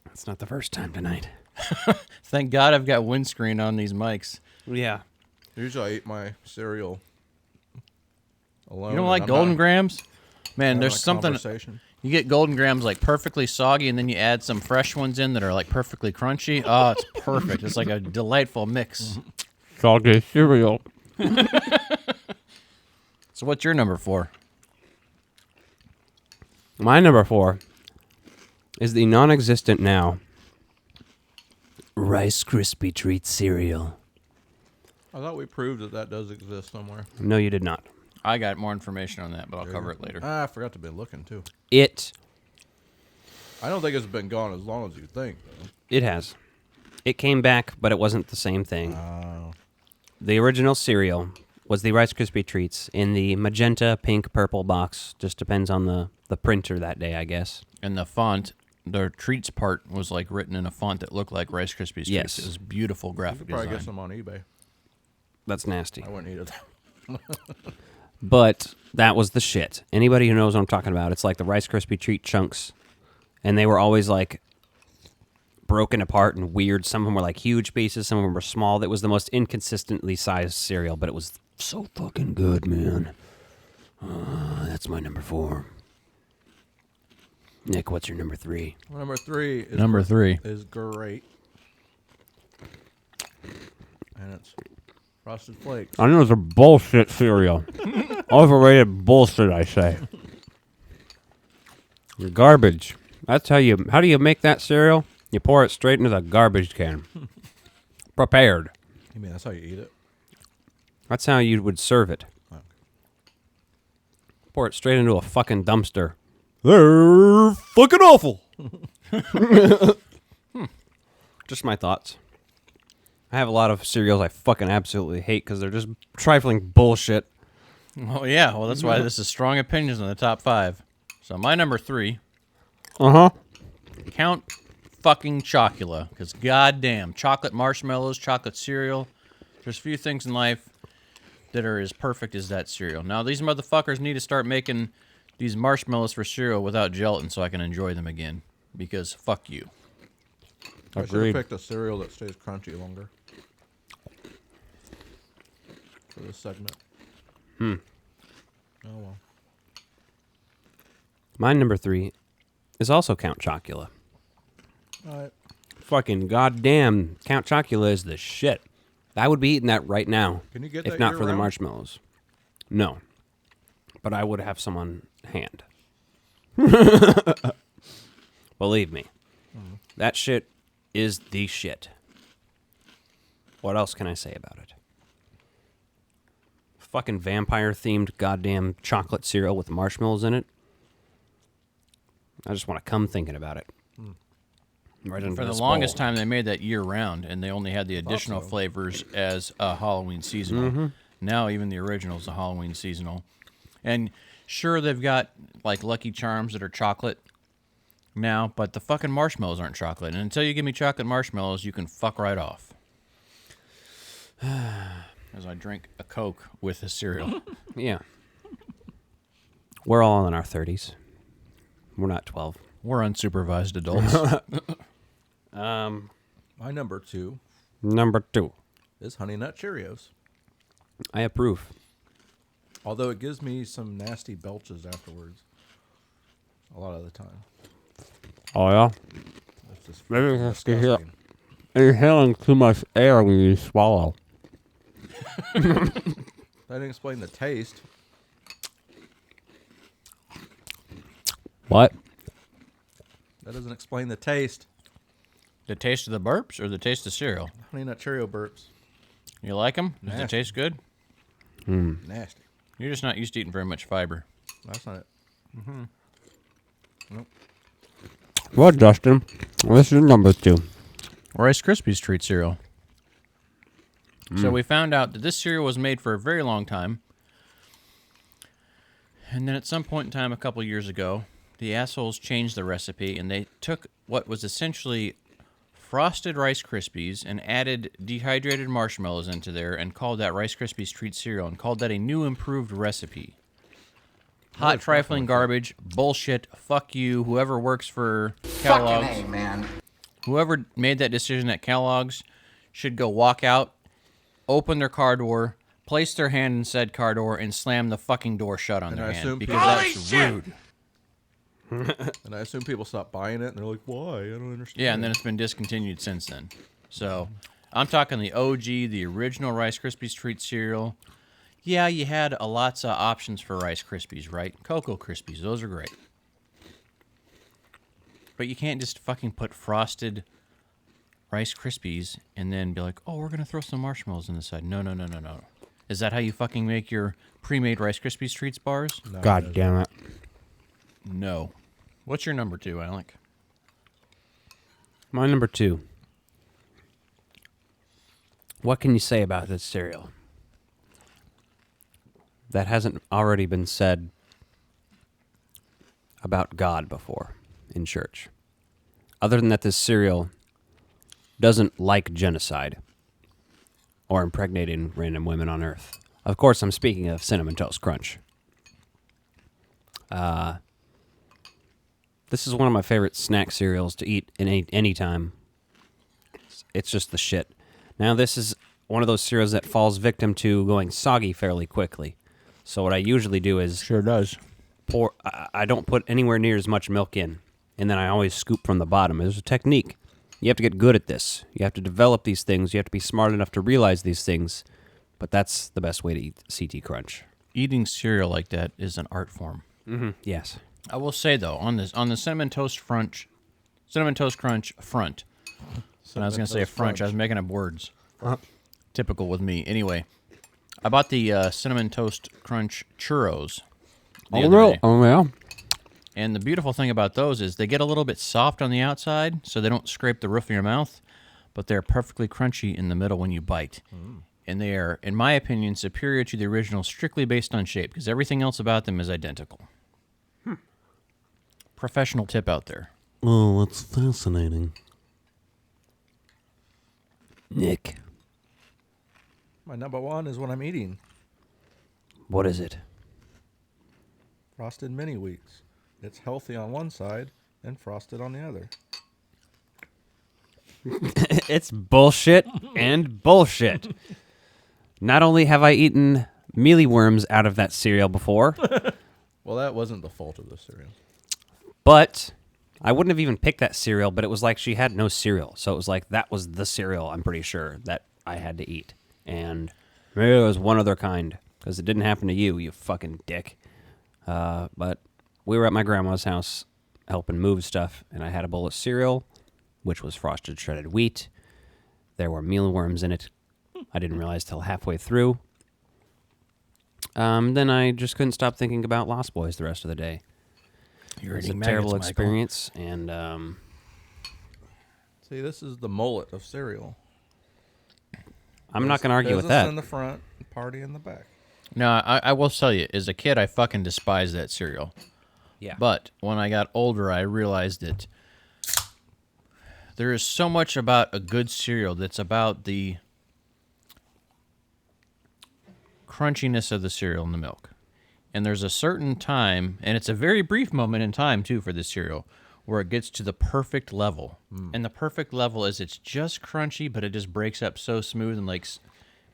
It's not the first time tonight. Thank God I've got windscreen on these mics. Yeah. Usually I eat my cereal alone. You don't like Golden Grams? Man, there's something... You get Golden Grams like perfectly soggy, and then you add some fresh ones in that are like perfectly crunchy. Oh, it's perfect. It's like a delightful mix. Soggy cereal. So what's your number 4? My number 4 is the non-existent now Rice Krispie Treat cereal. I thought we proved that does exist somewhere. No, you did not. I got more information on that, but I'll cover it later. I forgot to be looking, too. I don't think it's been gone as long as you think, though. It has. It came back, but it wasn't the same thing. Oh. The original cereal was the Rice Krispie Treats in the magenta, pink, purple box. Just depends on the printer that day, I guess. And the font, the treats part was like written in a font that looked like Rice Krispie Treats. Yes. It was beautiful graphic You could probably design. get some on eBay. That's nasty. I wouldn't eat it. But that was the shit. Anybody who knows what I'm talking about, it's like the Rice Krispie Treat chunks. And they were always like broken apart and weird. Some of them were like huge pieces. Some of them were small. That was the most inconsistently sized cereal, but it was so fucking good, man. That's my number 4. Nick, what's your number 3? Well, number 3 is Number 3 is great. And it's Frosted Flakes. I know it's a bullshit cereal. Overrated bullshit, I say. You're garbage. That's how do you make that cereal? You pour it straight into the garbage can. Prepared. You mean that's how you eat it? That's how you would serve it. Oh. Pour it straight into a fucking dumpster. They're fucking awful. Just my thoughts. I have a lot of cereals I fucking absolutely hate because they're just trifling bullshit. Oh, yeah. Well, that's why this is strong opinions in the top 5. So my number 3. Uh-huh. Count fucking Chocula. Because goddamn, chocolate marshmallows, chocolate cereal. There's few things in life that are as perfect as that cereal. Now, these motherfuckers need to start making these marshmallows for cereal without gelatin so I can enjoy them again. Because fuck you. I should have picked a cereal that stays crunchy longer. For this segment. Oh, well. My number 3 is also Count Chocula. All right. Fucking goddamn, Count Chocula is the shit. I would be eating that right now. Can you get if that not for the year-round? marshmallows. No. But I would have some on hand. Believe me. That shit is the shit. What else can I say about it? Fucking vampire-themed goddamn chocolate cereal with marshmallows in it. I just want to come thinking about it. Right under For the this longest bowl. time, they made that year-round, and they only had the additional flavors as a Halloween seasonal. Mm-hmm. Now, even the original's a Halloween seasonal. And sure, they've got, like, Lucky Charms that are chocolate now, but the fucking marshmallows aren't chocolate. And until you give me chocolate marshmallows, you can fuck right off. As I drink a Coke with the cereal. Yeah. We're all in our 30s. We're not 12. We're unsupervised adults. My number 2 Number 2 is Honey Nut Cheerios. I approve. Although it gives me some nasty belches afterwards. A lot of the time. Oh, yeah? It's just Maybe fucking you're inhaling too much air when you swallow. That didn't explain the taste. What? That doesn't explain the taste. The taste of the burps or the taste of cereal? Honey Nut Cheerio burps. You like them? Does it Nasty. taste good? Nasty. You're just not used to eating very much fiber. That's not it. Mm-hmm. Nope. What, Justin? This is number 2. Rice Krispies treat cereal. So we found out that this cereal was made for a very long time. And then at some point in time, a couple years ago, the assholes changed the recipe, and they took what was essentially frosted Rice Krispies and added dehydrated marshmallows into there and called that Rice Krispies treat cereal and called that a new improved recipe. Hot trifling garbage, bullshit, fuck you, whoever works for Kellogg's. Fucking A, man. Whoever made that decision at Kellogg's should go walk out, open their car door, place their hand in said car door, and slam the fucking door shut on their hand. Because that's rude. And I assume people stop buying it, and they're like, why? I don't understand. Yeah, and then it's been discontinued since then. So, I'm talking the OG, the original Rice Krispies treat cereal. Yeah, you had lots of options for Rice Krispies, right? Cocoa Krispies, those are great. But you can't just fucking put frosted Rice Krispies and then be like, oh, we're going to throw some marshmallows on the side. No. Is that how you fucking make your pre-made Rice Krispies treats bars? No, God damn it. No. What's your number 2, Alec? My number 2. What can you say about this cereal that hasn't already been said about God before in church? Other than that this cereal doesn't like genocide or impregnating random women on Earth. Of course, I'm speaking of Cinnamon Toast Crunch. This is one of my favorite snack cereals to eat in any time. It's just the shit. Now, this is one of those cereals that falls victim to going soggy fairly quickly. So what I usually do is... Sure does. I don't put anywhere near as much milk in, and then I always scoop from the bottom. There's a technique. You have to get good at this. You have to develop these things. You have to be smart enough to realize these things. But that's the best way to eat CT Crunch. Eating cereal like that is an art form. Mm-hmm. Yes. I will say though, on the Cinnamon Toast Crunch front. And I was going to say French. I was making up words. Typical with me. Anyway, I bought the Cinnamon Toast Crunch churros. Oh, yeah. And the beautiful thing about those is they get a little bit soft on the outside, so they don't scrape the roof of your mouth, but they're perfectly crunchy in the middle when you bite. And they are, in my opinion, superior to the original strictly based on shape, because everything else about them is identical. Professional tip out there. Oh, that's fascinating. Nick. My number 1 is what I'm eating. What is it? Frosted Mini Wheats. It's healthy on one side and frosted on the other. It's bullshit and bullshit. Not only have I eaten mealyworms out of that cereal before. Well, that wasn't the fault of the cereal. But I wouldn't have even picked that cereal, but it was like she had no cereal. So it was like that was the cereal, I'm pretty sure, that I had to eat. And maybe it was one other kind, because it didn't happen to you, you fucking dick. But we were at my grandma's house helping move stuff, and I had a bowl of cereal, which was frosted shredded wheat. There were mealworms in it. I didn't realize till halfway through. Then I just couldn't stop thinking about Lost Boys the rest of the day. It was a terrible experience, and see, this is the mullet of cereal. I'm not going to argue with that. Business in the front, party in the back. No, I will tell you, as a kid, I fucking despised that cereal. Yeah. But when I got older, I realized that there is so much about a good cereal that's about the crunchiness of the cereal and the milk. And there's a certain time, and it's a very brief moment in time, too, for this cereal, where it gets to the perfect level. And the perfect level is it's just crunchy, but it just breaks up so smooth and, like,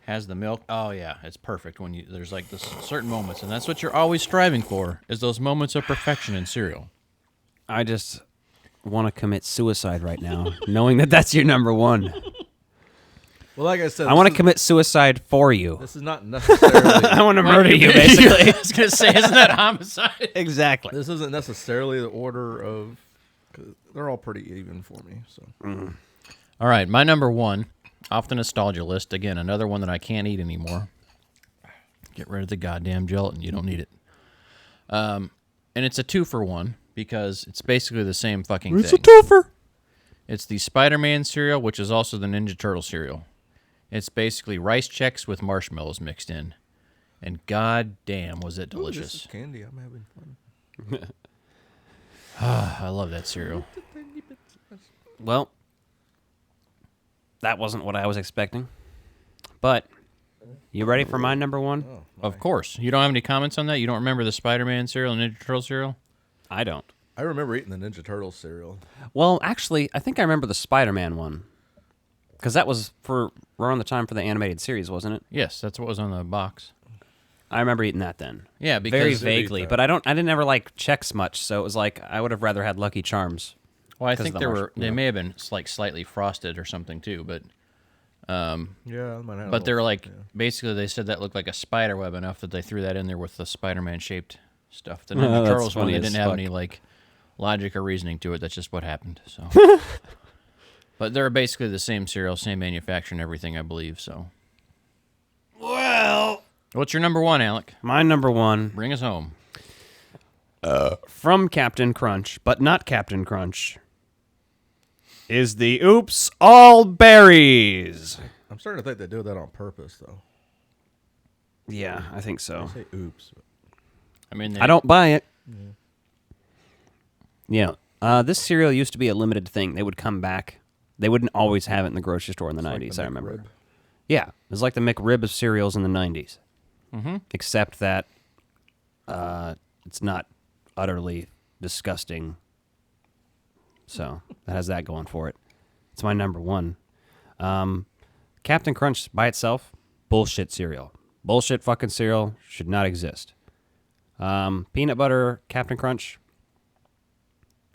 has the milk. Oh, yeah, it's perfect when there's, like, this certain moments. And that's what you're always striving for, is those moments of perfection in cereal. I just want to commit suicide right now, knowing that that's your number 1. Well, like I said, I want to commit suicide for you. This is not necessarily... I want to murder you, basically. I was going to say, isn't that homicide? Exactly. This isn't necessarily the order of... They're all pretty even for me. So. All right, my number 1, off the nostalgia list. Again, another one that I can't eat anymore. Get rid of the goddamn gelatin. You don't need it. And it's a 2-for-1 because it's basically the same fucking thing. It's a twofer. It's the Spider-Man cereal, which is also the Ninja Turtle cereal. It's basically rice Chex with marshmallows mixed in. And god damn, was it delicious. Ooh, this is candy. I'm having fun. I love that cereal. Well, that wasn't what I was expecting. But, you ready for my number one? Oh, of course. You don't have any comments on that? You don't remember the Spider-Man cereal and Ninja Turtle cereal? I don't. I remember eating the Ninja Turtle cereal. Well, actually, I think I remember the Spider-Man one. Because that was around the time for the animated series, wasn't it? Yes, that's what was on the box. I remember eating that then. Yeah, because very vaguely, but I didn't ever like Chex much, so it was like I would have rather had Lucky Charms. Well, I think they may have been like slightly frosted or something too, but yeah, but they're like basically they said that looked like a spider web enough that they threw that in there with the Spider-Man shaped stuff. The Ninja Turtles one, they didn't have any like logic or reasoning to it. That's just what happened. So, but they're basically the same cereal, same manufacturer and everything, I believe. So, well. What's your number one, Alec? My number one. Bring us home. From Captain Crunch, but not Captain Crunch, is the Oops All Berries. I'm starting to think they do that on purpose, though. Yeah, I think so. They say oops. I mean, I don't buy it. Yeah. This cereal used to be a limited thing. They would come back. They wouldn't always have it in the grocery store in the 90s, I remember. Yeah, it was like the McRib of cereals in the 90s. Mm-hmm. Except that it's not utterly disgusting. So that has that going for it. It's my number one. Captain Crunch by itself, bullshit cereal. Bullshit fucking cereal, should not exist. Peanut butter Captain Crunch,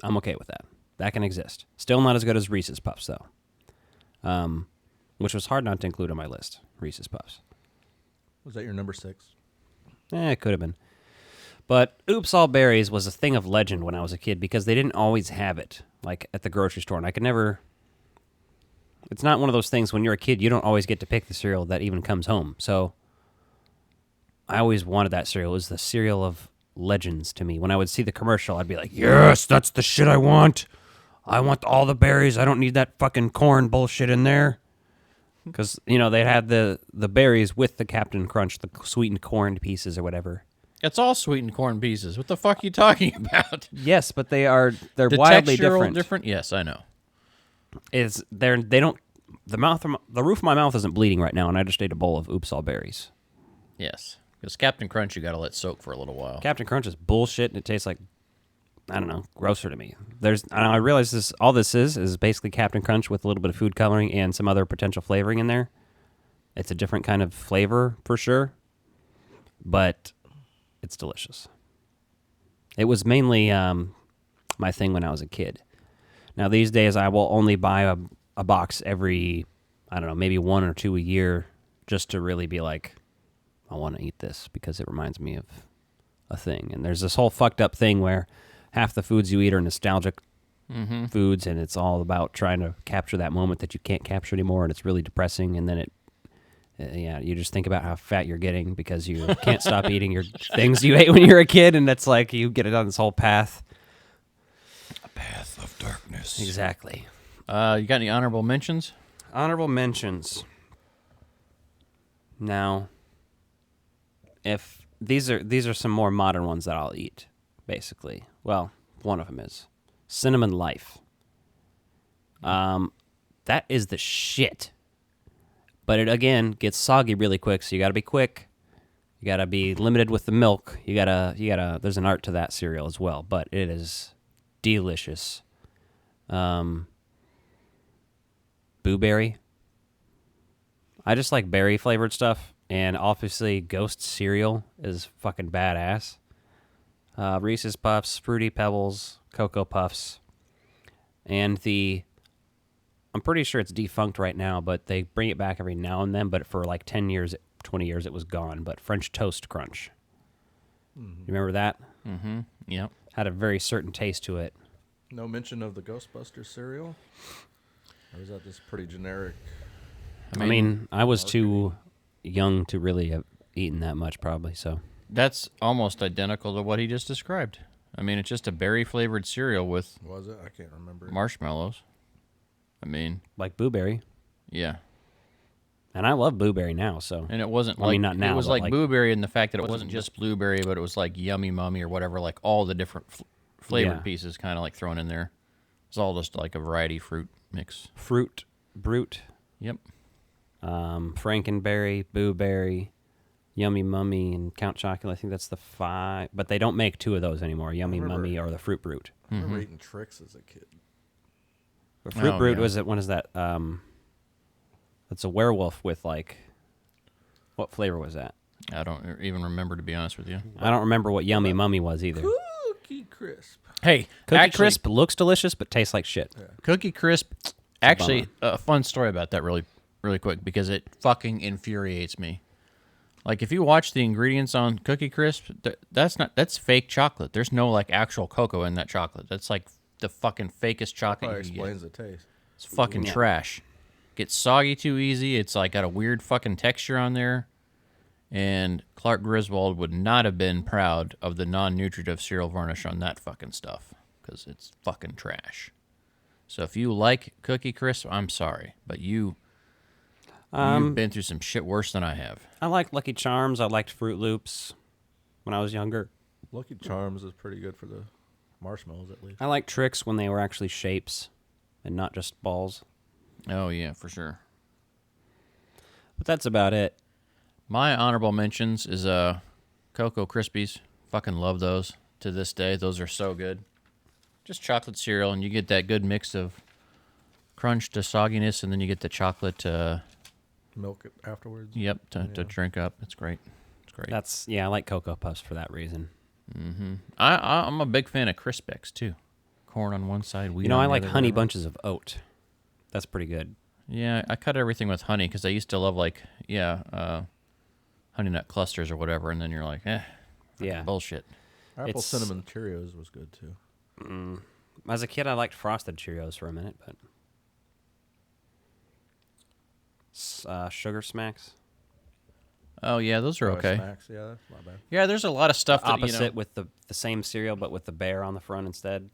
I'm okay with that. That can exist. Still not as good as Reese's Puffs, though. Which was hard not to include on my list, Reese's Puffs. Was that your number 6? It could have been. But Oops All Berries was a thing of legend when I was a kid because they didn't always have it, like at the grocery store. And I could never... It's not one of those things when you're a kid, you don't always get to pick the cereal that even comes home. So I always wanted that cereal. It was the cereal of legends to me. When I would see the commercial, I'd be like, yes, that's the shit I want. I want all the berries. I don't need that fucking corn bullshit in there. Because, you know, they had the berries with the Captain Crunch, the sweetened corn pieces or whatever. It's all sweetened corn pieces. What the fuck are you talking about? Yes, but they're the wildly different. Different? Yes, I know. The roof of my mouth isn't bleeding right now, and I just ate a bowl of Oops All Berries. Yes, because Captain Crunch you got to let soak for a little while. Captain Crunch is bullshit, and it tastes like, I don't know, grosser to me. I realize all this is basically Captain Crunch with a little bit of food coloring and some other potential flavoring in there. It's a different kind of flavor for sure, but it's delicious. It was mainly my thing when I was a kid. Now these days I will only buy a box every, I don't know, maybe 1 or 2 a year just to really be like, I want to eat this because it reminds me of a thing. And there's this whole fucked up thing where half the foods you eat are nostalgic foods, and it's all about trying to capture that moment that you can't capture anymore, and it's really depressing. And then you just think about how fat you're getting because you can't stop eating your things you ate when you were a kid, and it's like you get it on this whole path. A path of darkness. Exactly. You got any honorable mentions? Honorable mentions. Now, if these are some more modern ones that I'll eat, basically. Well, one of them is Cinnamon Life. That is the shit. But it, again, gets soggy really quick, so you got to be quick. You got to be limited with the milk. You gotta, there's an art to that cereal as well, but it is delicious. Blueberry. I just like berry-flavored stuff, and obviously Ghost cereal is fucking badass. Reese's Puffs, Fruity Pebbles, Cocoa Puffs, and I'm pretty sure it's defunct right now, but they bring it back every now and then, but for like 10 years, 20 years, it was gone, but French Toast Crunch. You remember that? Mm-hmm. Yep. Had a very certain taste to it. No mention of the Ghostbusters cereal? Or is that just pretty generic? I mean, I was too young to really have eaten that much, probably, so... That's almost identical to what he just described. I mean, it's just a berry-flavored cereal with... Was it? I can't remember. Marshmallows. I mean... Like Blueberry. Yeah. And I love Blueberry now, so... And it wasn't I mean, not now, it was but like Blueberry in the fact that it wasn't just Blueberry, but it was like Yummy Mummy or whatever, like all the different flavored pieces kind of like thrown in there. It's all just like a variety fruit mix. Fruit, Brute. Yep. Frankenberry, Boo-Berry, Yummy Mummy, and Count Chocula. I think that's the 5. But they don't make 2 of those anymore, Yummy Mummy or the Fruit Brute. I remember eating Trix as a kid. The Fruit Brute was it? When is that? It's a werewolf with like... What flavor was that? I don't even remember, to be honest with you. I don't remember what Yummy Mummy was either. Cookie Crisp. Hey, Cookie Crisp looks delicious, but tastes like shit. Yeah. Cookie Crisp... Actually, a fun story about that really quick, because it fucking infuriates me. Like, if you watch the ingredients on Cookie Crisp, that's fake chocolate. There's no, like, actual cocoa in that chocolate. That's, like, the fucking fakest chocolate Probably you can explains get. the taste. It's fucking trash. Gets soggy too easy. It's, like, got a weird fucking texture on there. And Clark Griswold would not have been proud of the non-nutritive cereal varnish on that fucking stuff, because it's fucking trash. So if you like Cookie Crisp, I'm sorry, but you've been through some shit worse than I have. I liked Lucky Charms. I liked Fruit Loops when I was younger. Lucky Charms is pretty good for the marshmallows, at least. I liked Trix when they were actually shapes and not just balls. Oh, yeah, for sure. But that's about it. My honorable mentions is Cocoa Krispies. Fucking love those to this day. Those are so good. Just chocolate cereal, and you get that good mix of crunch to sogginess, and then you get the chocolate... milk afterwards. Yep, to drink up. It's great. It's great. I like Cocoa Puffs for that reason. Mm-hmm. I'm a big fan of Crispex, too. Corn on one side, wheat on the other. I like Honey Bunches of Oat. That's pretty good. Yeah, I cut everything with honey, because I used to love, like, Honey Nut Clusters or whatever, and then you're like, bullshit. Apple Cinnamon Cheerios was good, too. As a kid, I liked Frosted Cheerios for a minute, but... Sugar Smacks. Oh, yeah, those are okay. Smacks, yeah, that's not bad. Yeah, there's a lot of stuff opposite with the same cereal, but with the bear on the front instead.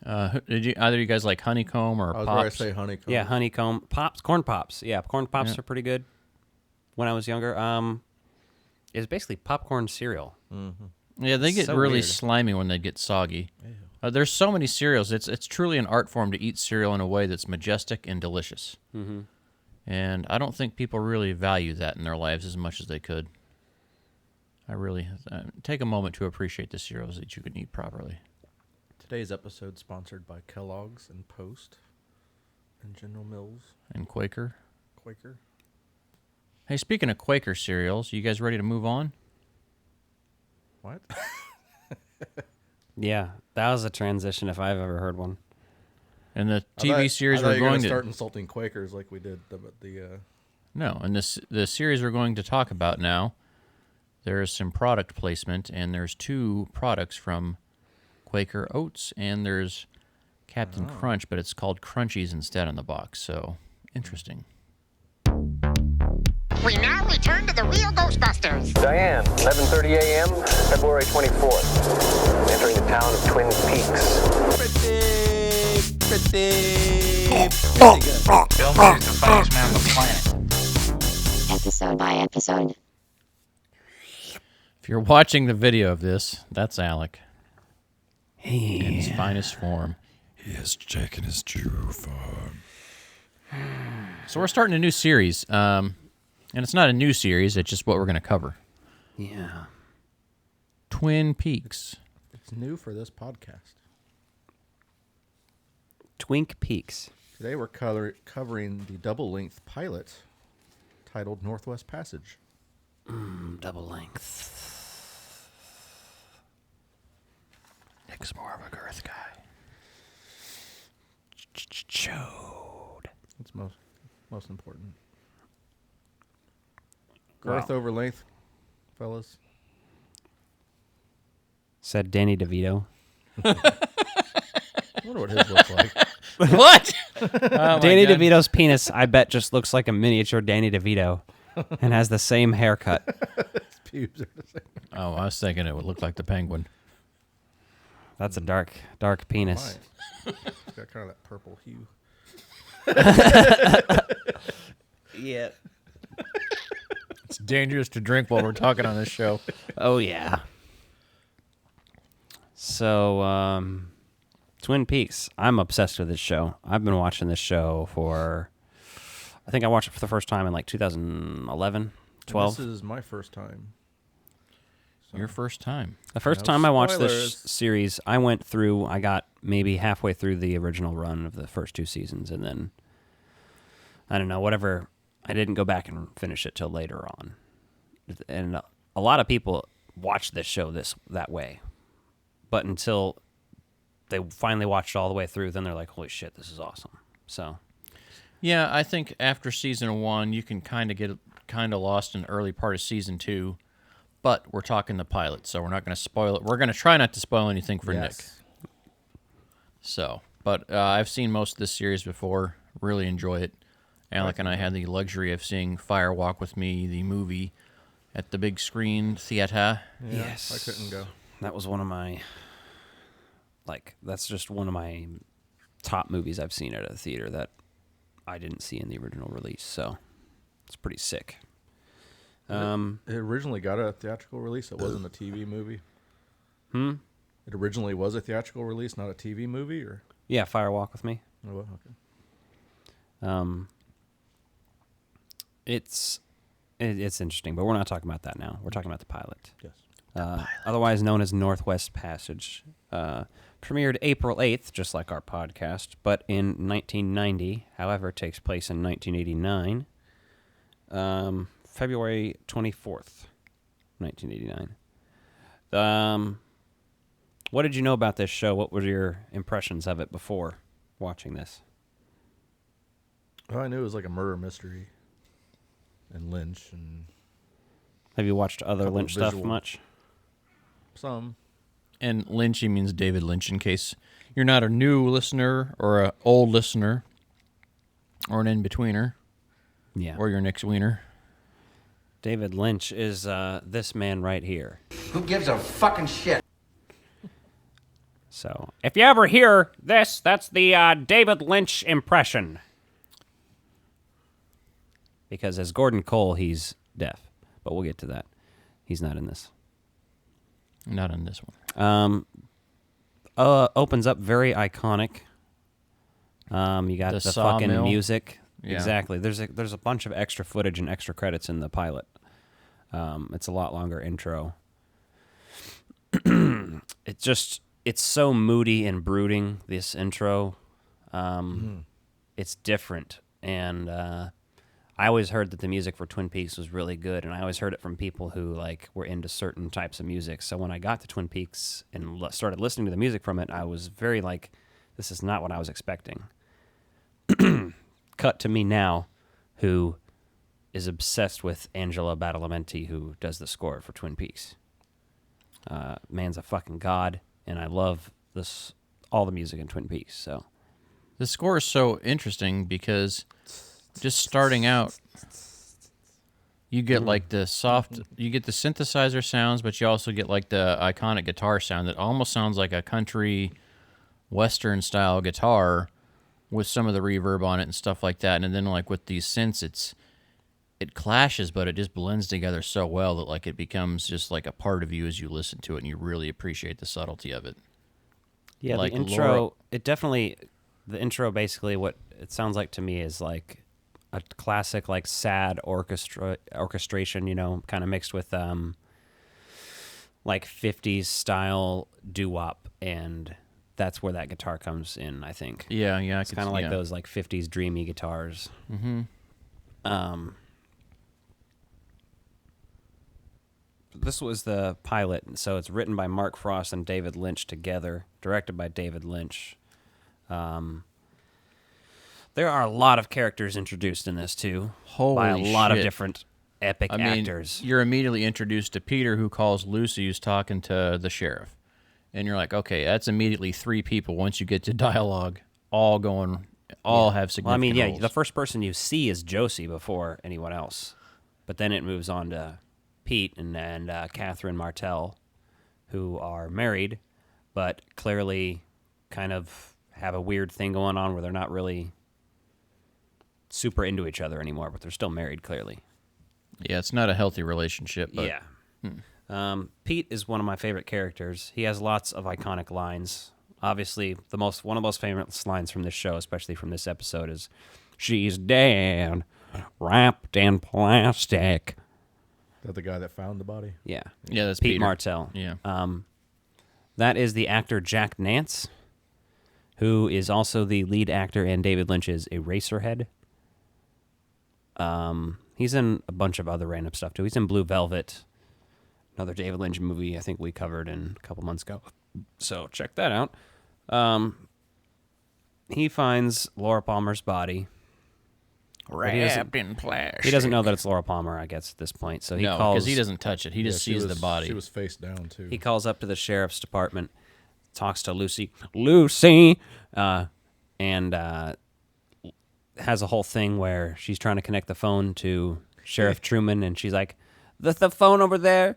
Did either of you guys like Honeycomb or Pops? I was Pops? going to say Honeycomb. Yeah, Honeycomb. Pops, Corn Pops. Yeah, Corn Pops are pretty good. When I was younger, it was basically popcorn cereal. Mm-hmm. Yeah, they get so really weird. slimy when they get soggy. There's so many cereals. It's truly an art form to eat cereal in a way that's majestic and delicious. Mm-hmm. And I don't think people really value that in their lives as much as they could. I really take a moment to appreciate the cereals that you can eat properly. Today's episode sponsored by Kellogg's and Post and General Mills. And Quaker. Quaker. Hey, speaking of Quaker cereals, you guys ready to move on? What? Yeah, that was a transition if I've ever heard one. And the TV series we're going to start insulting Quakers like we did the No, and the series we're going to talk about now, there's some product placement, and there's 2 products from Quaker Oats, and there's Captain Crunch, but it's called Crunchies instead on the box, so interesting. We now return to the real Ghostbusters. Diane, 11:30 a.m., February 24th. Entering the town of Twin Peaks. Pretty good. Bill Murray's the funniest man on the planet. Episode by episode. If you're watching the video of this, that's Alec. In his finest form. He is taking his true form. So we're starting a new series. And it's not a new series, it's just what we're going to cover. Yeah. Twin Peaks. It's new for this podcast. Twink Peaks. Today we're covering the double-length pilot titled Northwest Passage. Double length. Nick's more of a girth guy. Chode. That's most important. Girth over length, fellas. Said Danny DeVito. I wonder what his looks like. What? Danny DeVito's penis, I bet, just looks like a miniature Danny DeVito and has the same haircut. pubes are the same. Oh, I was thinking it would look like the penguin. That's a dark penis. It's got kind of that purple hue. Yeah. It's dangerous to drink while we're talking on this show. Oh, yeah. So, Twin Peaks. I'm obsessed with this show. I've been watching this show for... I think I watched it for the first time in like 2011, 12. This is my first time. So. Your first time? The first time I watched this series, I got maybe halfway through the original run of the first 2 seasons, and then, I don't know, whatever, I didn't go back and finish it till later on. And a lot of people watch this show that way, but until they finally watched it all the way through, then they're like, holy shit, this is awesome. So... Yeah, I think after season 1, you can kind of get lost in the early part of season 2, but we're talking the pilot, so we're not going to spoil it. We're going to try not to spoil anything for Nick. So, but I've seen most of this series before, really enjoy it. Alec and I had the luxury of seeing Fire Walk with Me, the movie, at the big screen theater. Yeah, yes. I couldn't go. That was one of my, that's just one of my top movies I've seen at a theater that I didn't see in the original release, so it's pretty sick. It originally got a theatrical release. It wasn't a TV movie. It originally was a theatrical release, not a TV movie, or? Yeah, Fire Walk with Me. Oh, well, okay. It's interesting, but we're not talking about that now. We're talking about the pilot. Yes. Otherwise known as Northwest Passage. Premiered April 8th, just like our podcast, but in 1990. However, it takes place in 1989. February 24th, 1989. What did you know about this show? What were your impressions of it before watching this? Well, I knew it was like a murder mystery. And Lynch. And have you watched other Lynch stuff much? Some. And Lynchy means David Lynch, in case you're not a new listener or an old listener or an in-betweener. Yeah. Or your Nick's wiener. David Lynch is this man right here. Who gives a fucking shit? So, if you ever hear this, that's the David Lynch impression. Because as Gordon Cole, he's deaf. But we'll get to that. He's not in this. Not in this one. Opens up very iconic. You got the fucking music. Yeah. Exactly. There's a bunch of extra footage and extra credits in the pilot. It's a lot longer intro. It's so moody and brooding, this intro. It's different. And I always heard that the music for Twin Peaks was really good, and I always heard it from people who were into certain types of music. So when I got to Twin Peaks and started listening to the music from it, I was very this is not what I was expecting. Cut to me now, who is obsessed with Angela Badalamenti, who does the score for Twin Peaks. Man's a fucking god, and I love all the music in Twin Peaks. So the score is so interesting because just starting out, you get the synthesizer sounds, but you also get the iconic guitar sound that almost sounds like a country western style guitar with some of the reverb on it and stuff like that. And then with these synths, it clashes, but it just blends together so well that it becomes just a part of you as you listen to it, and you really appreciate the subtlety of it. Yeah, the intro, the intro basically what it sounds like to me is a classic sad orchestration, kind of mixed with 50s style doo-wop, and that's where that guitar comes in, I think. Yeah, it's kind of those 50s dreamy guitars. Mm-hmm. This was the pilot, so it's written by Mark Frost and David Lynch together, directed by David Lynch. There are a lot of characters introduced in this, too. By a lot of different epic actors. You're immediately introduced to Peter, who calls Lucy, who's talking to the sheriff. And you're like, okay, that's immediately 3 people once you get to dialogue, all have significant roles. The first person you see is Josie before anyone else. But then it moves on to Pete and Catherine Martell, who are married, but clearly kind of have a weird thing going on where they're not really super into each other anymore, but they're still married, clearly. Yeah, it's not a healthy relationship. But, Yeah. Pete is one of my favorite characters. He has lots of iconic lines. Obviously, one of the most famous lines from this show, especially from this episode, is, "She's dead, wrapped in plastic." Is that the guy that found the body? Yeah. Yeah, that's Pete Peter. Martell. Yeah. That is the actor Jack Nance, who is also the lead actor in David Lynch's Eraserhead. He's in a bunch of other random stuff, too. He's in Blue Velvet, another David Lynch movie I think we covered in a couple months ago. So check that out. He finds Laura Palmer's body. Wrapped in plastic. He doesn't know that it's Laura Palmer, I guess, at this point. So he No, calls, because he doesn't touch it. He just sees the body. She was face down, too. He calls up to the sheriff's department, talks to Lucy, and has a whole thing where she's trying to connect the phone to Sheriff Truman, and she's like, the phone over there,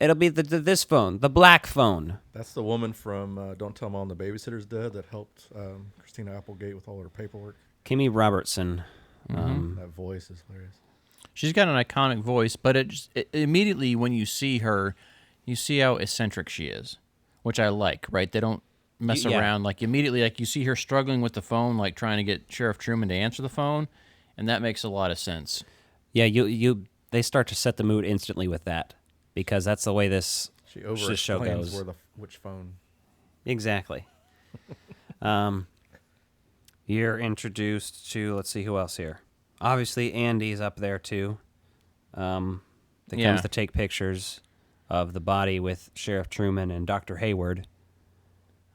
it'll be this phone, the black phone. That's the woman from Don't Tell Mom the Babysitter's Dead that helped Christina Applegate with all her paperwork. Kimmy Robertson. That voice is hilarious. She's got an iconic voice, but it immediately when you see her, you see how eccentric she is, which I like, right? They don't mess around. Like, immediately, like, you see her struggling with the phone, like, trying to get Sheriff Truman to answer the phone, and that makes a lot of sense. Yeah, they start to set the mood instantly with that, because that's the way this show goes. Which phone. Exactly. You're introduced to, let's see, who else here? Obviously, Andy's up there, too. That comes to take pictures of the body with Sheriff Truman and Dr. Hayward.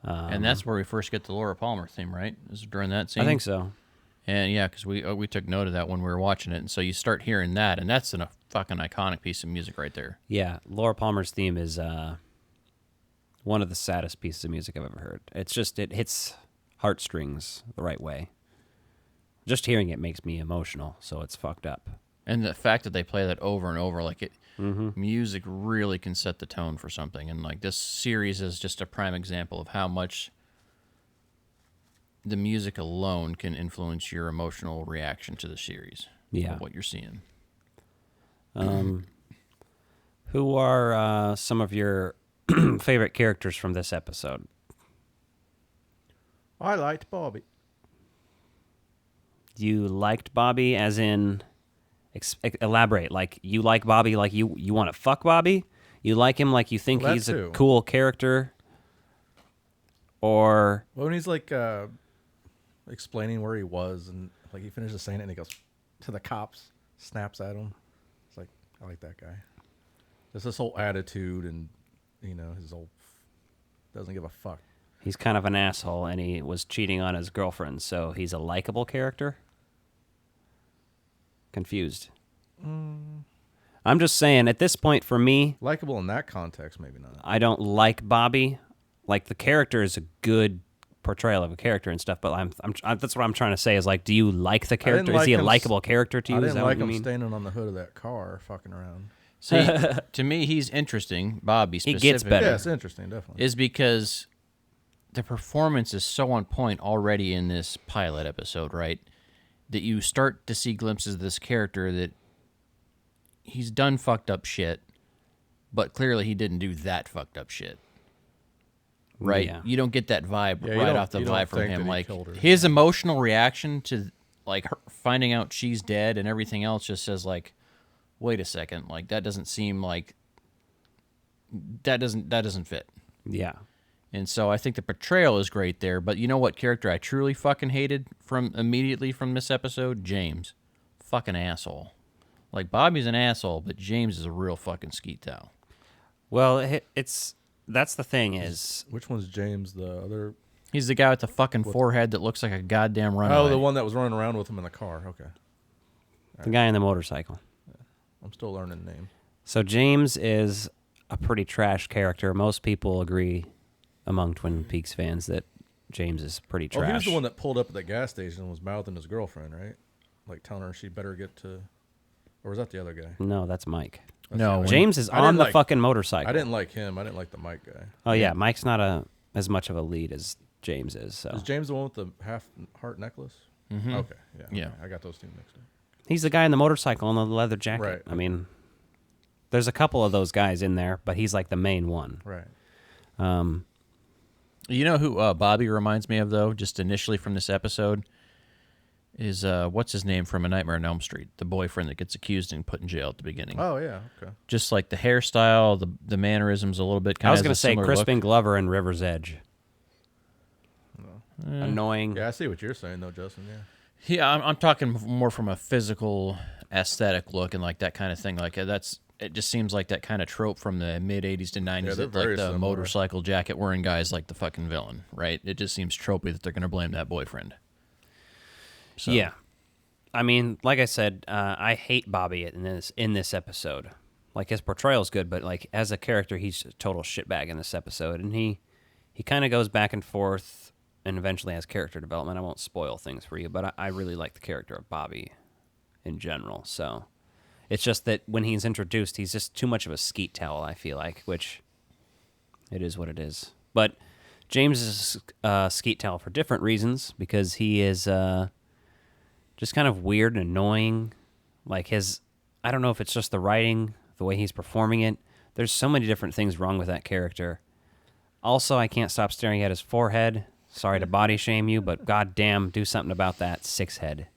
And that's where we first get the Laura Palmer theme, right? Is it during that scene? I think so. And yeah, because we took note of that when we were watching it, and so you start hearing that, and that's a fucking iconic piece of music right there. Yeah, Laura Palmer's theme is one of the saddest pieces of music I've ever heard. It's just, it hits heartstrings the right way. Just hearing it makes me emotional, so it's fucked up. And the fact that they play that over and over, like it, music really can set the tone for something. And like this series is just a prime example of how much the music alone can influence your emotional reaction to the series. Yeah, of what you're seeing. Who are some of your favorite characters from this episode? I liked Bobby. You liked Bobby as in... elaborate. Like, you like Bobby like you want to fuck Bobby? You like him like you think he's a cool character? Or... Well, when he's like explaining where he was, and like he finishes saying it, and he goes to the cops, snaps at him. It's like, I like that guy. There's this whole attitude, and his whole doesn't give a fuck. He's kind of an asshole, and he was cheating on his girlfriend, so he's a likable character? Confused. I'm just saying, at this point, for me... Likable in that context, maybe not. I don't like Bobby. Like, the character is a good portrayal of a character and stuff, but that's what I'm trying to say, is like, do you like the character? Is he a likable character to you? I Is didn't that like what you him mean? standing on the hood of that car, fucking around. See, to me, he's interesting. Bobby specifically. He gets better. Yeah, it's interesting, definitely. Is because the performance is so on point already in this pilot episode, right? That you start to see glimpses of this character that he's done fucked up shit, but clearly he didn't do that fucked up shit. Right? Yeah. You don't get that vibe right off the vibe from him. Like, his emotional reaction to like her finding out she's dead and everything else just says like, wait a second, like that doesn't seem like that doesn't fit. Yeah. And so I think the portrayal is great there, but you know what character I truly fucking hated immediately from this episode? James. Fucking asshole. Like, Bobby's an asshole, but James is a real fucking skeet towel. Well, that's the thing is... Which one's James, the other... He's the guy with the fucking forehead that looks like a goddamn runaway. Oh, the one that was running around with him in the car. Okay. The guy in the motorcycle. Yeah. I'm still learning the name. So James is a pretty trash character. Most people agree among Twin Peaks fans that James is pretty trash. Oh, he was the one that pulled up at the gas station and was mouthing his girlfriend, right? Like telling her she better get to... Or was that the other guy? No, that's Mike. No, James is on the fucking motorcycle. I didn't like him. I didn't like the Mike guy. Oh yeah, Mike's not as much of a lead as James is. So is James the one with the half heart necklace? Mm-hmm. Okay, yeah. Yeah. I got those two mixed up. he's the guy in the motorcycle and the leather jacket. Right. I mean, there's a couple of those guys in there, but he's like the main one. Right. You know who Bobby reminds me of, though, just initially from this episode, is what's his name from A Nightmare on Elm Street, the boyfriend that gets accused and put in jail at the beginning. Oh, yeah, okay. Just like the hairstyle, the mannerisms a little bit. I was going to say Crispin Glover in River's Edge. Annoying. Yeah, I see what you're saying, though, Justin, yeah. Yeah, I'm talking more from a physical, aesthetic look and like that kind of thing. Like it just seems like that kind of trope from the mid 80s to 90s. Yeah, that, like the motorcycle jacket wearing guys like the fucking villain, right? It just seems tropey that they're going to blame that boyfriend. So. Yeah, I mean, like I said, I hate Bobby in this episode. Like his portrayal is good, but like as a character, he's a total shitbag in this episode, and he kind of goes back and forth. And eventually has character development. I won't spoil things for you, but I really like the character of Bobby in general. So it's just that when he's introduced, he's just too much of a skeet towel, I feel like, which it is what it is. But James is skeet towel for different reasons, because he is just kind of weird and annoying. Like I don't know if it's just the writing, the way he's performing it. There's so many different things wrong with that character. Also, I can't stop staring at his forehead. Sorry to body shame you, but goddamn, do something about that 6 head.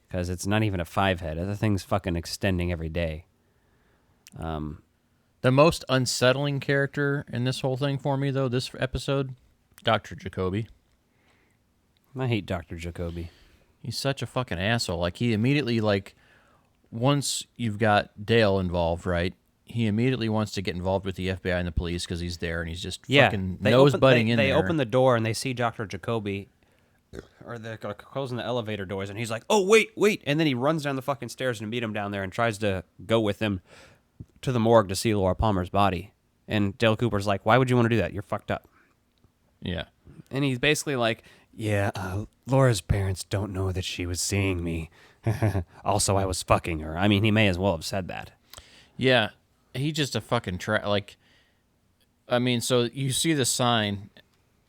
Because it's not even a 5 head. The thing's fucking extending every day. The most unsettling character in this whole thing for me, though, this episode, Dr. Jacoby. I hate Dr. Jacoby. He's such a fucking asshole. Like, he immediately, like, once you've got Dale involved, right? He immediately wants to get involved with the FBI and the police because he's there and he's just fucking nose-butting in there. They open the door and they see Dr. Jacoby, or they're closing the elevator doors, and he's like, oh, wait. And then he runs down the fucking stairs and meet him down there and tries to go with him to the morgue to see Laura Palmer's body. And Dale Cooper's like, why would you want to do that? You're fucked up. Yeah. And he's basically like, yeah, Laura's parents don't know that she was seeing me. Also, I was fucking her. I mean, he may as well have said that. Yeah. He's just a fucking like, I mean, so you see the sign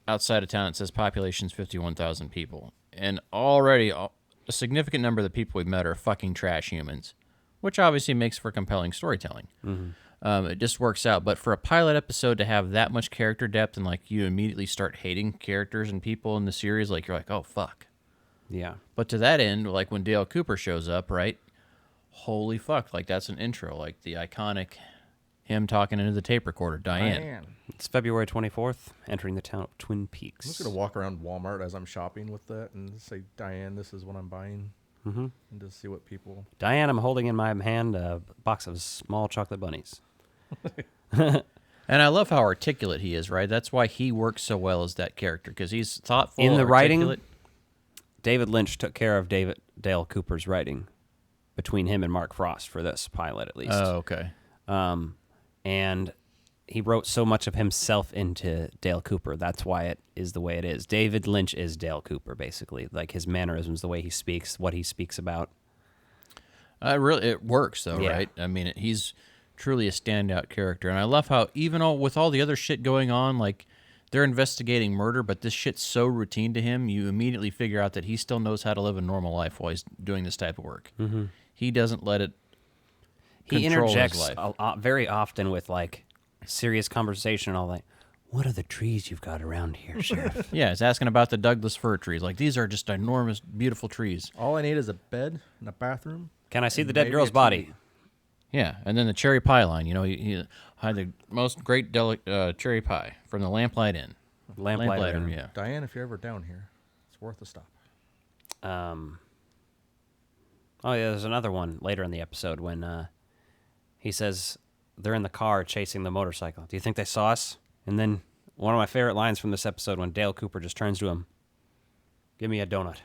outside of town that says population's 51,000 people. And already a significant number of the people we've met are fucking trash humans, which obviously makes for compelling storytelling. Mm-hmm. It just works out. But for a pilot episode to have that much character depth and like you immediately start hating characters and people in the series, like you're like, oh, fuck. Yeah. But to that end, like when Dale Cooper shows up, right? Holy fuck. Like that's an intro, like the iconic... him talking into the tape recorder, Diane. It's February 24th, entering the town of Twin Peaks. I'm just going to walk around Walmart as I'm shopping with that and say, Diane, this is what I'm buying. Mm-hmm. And just see what people... Diane, I'm holding in my hand a box of small chocolate bunnies. And I love how articulate he is, right? That's why he works so well as that character, because he's thoughtful, in the articulate. Writing, David Lynch took care of Dale Cooper's writing between him and Mark Frost for this pilot, at least. Oh, okay. And he wrote so much of himself into Dale Cooper. That's why it is the way it is. David Lynch is Dale Cooper, basically. Like his mannerisms, the way he speaks, what he speaks about. It works, though, right? I mean, he's truly a standout character. And I love how, even with all the other shit going on, like, they're investigating murder, but this shit's so routine to him, you immediately figure out that he still knows how to live a normal life while he's doing this type of work. Mm-hmm. He doesn't let it He control interjects his life. very often with, like, serious conversation and all that. What are the trees you've got around here, Sheriff? Yeah, he's asking about the Douglas fir trees. Like, these are just enormous, beautiful trees. All I need is a bed and a bathroom. Can I see the dead girl's body? Yeah, and then the cherry pie line. You know, he had the most great cherry pie from the Lamplight Inn. Lamplight Inn. Yeah. Diane, if you're ever down here, it's worth a stop. Oh, yeah, there's another one later in the episode when he says they're in the car chasing the motorcycle. Do you think they saw us? And then one of my favorite lines from this episode when Dale Cooper just turns to him, give me a donut.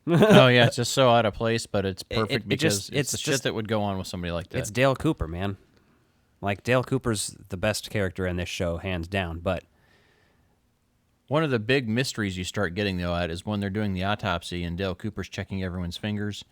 Oh, yeah, it's just so out of place, but it's perfect It because just- it's the shit that would go on with somebody like that. It's Dale Cooper, man. Like, Dale Cooper's the best character in this show, hands down, but... One of the big mysteries you start getting, though, at is when they're doing the autopsy and Dale Cooper's checking everyone's fingers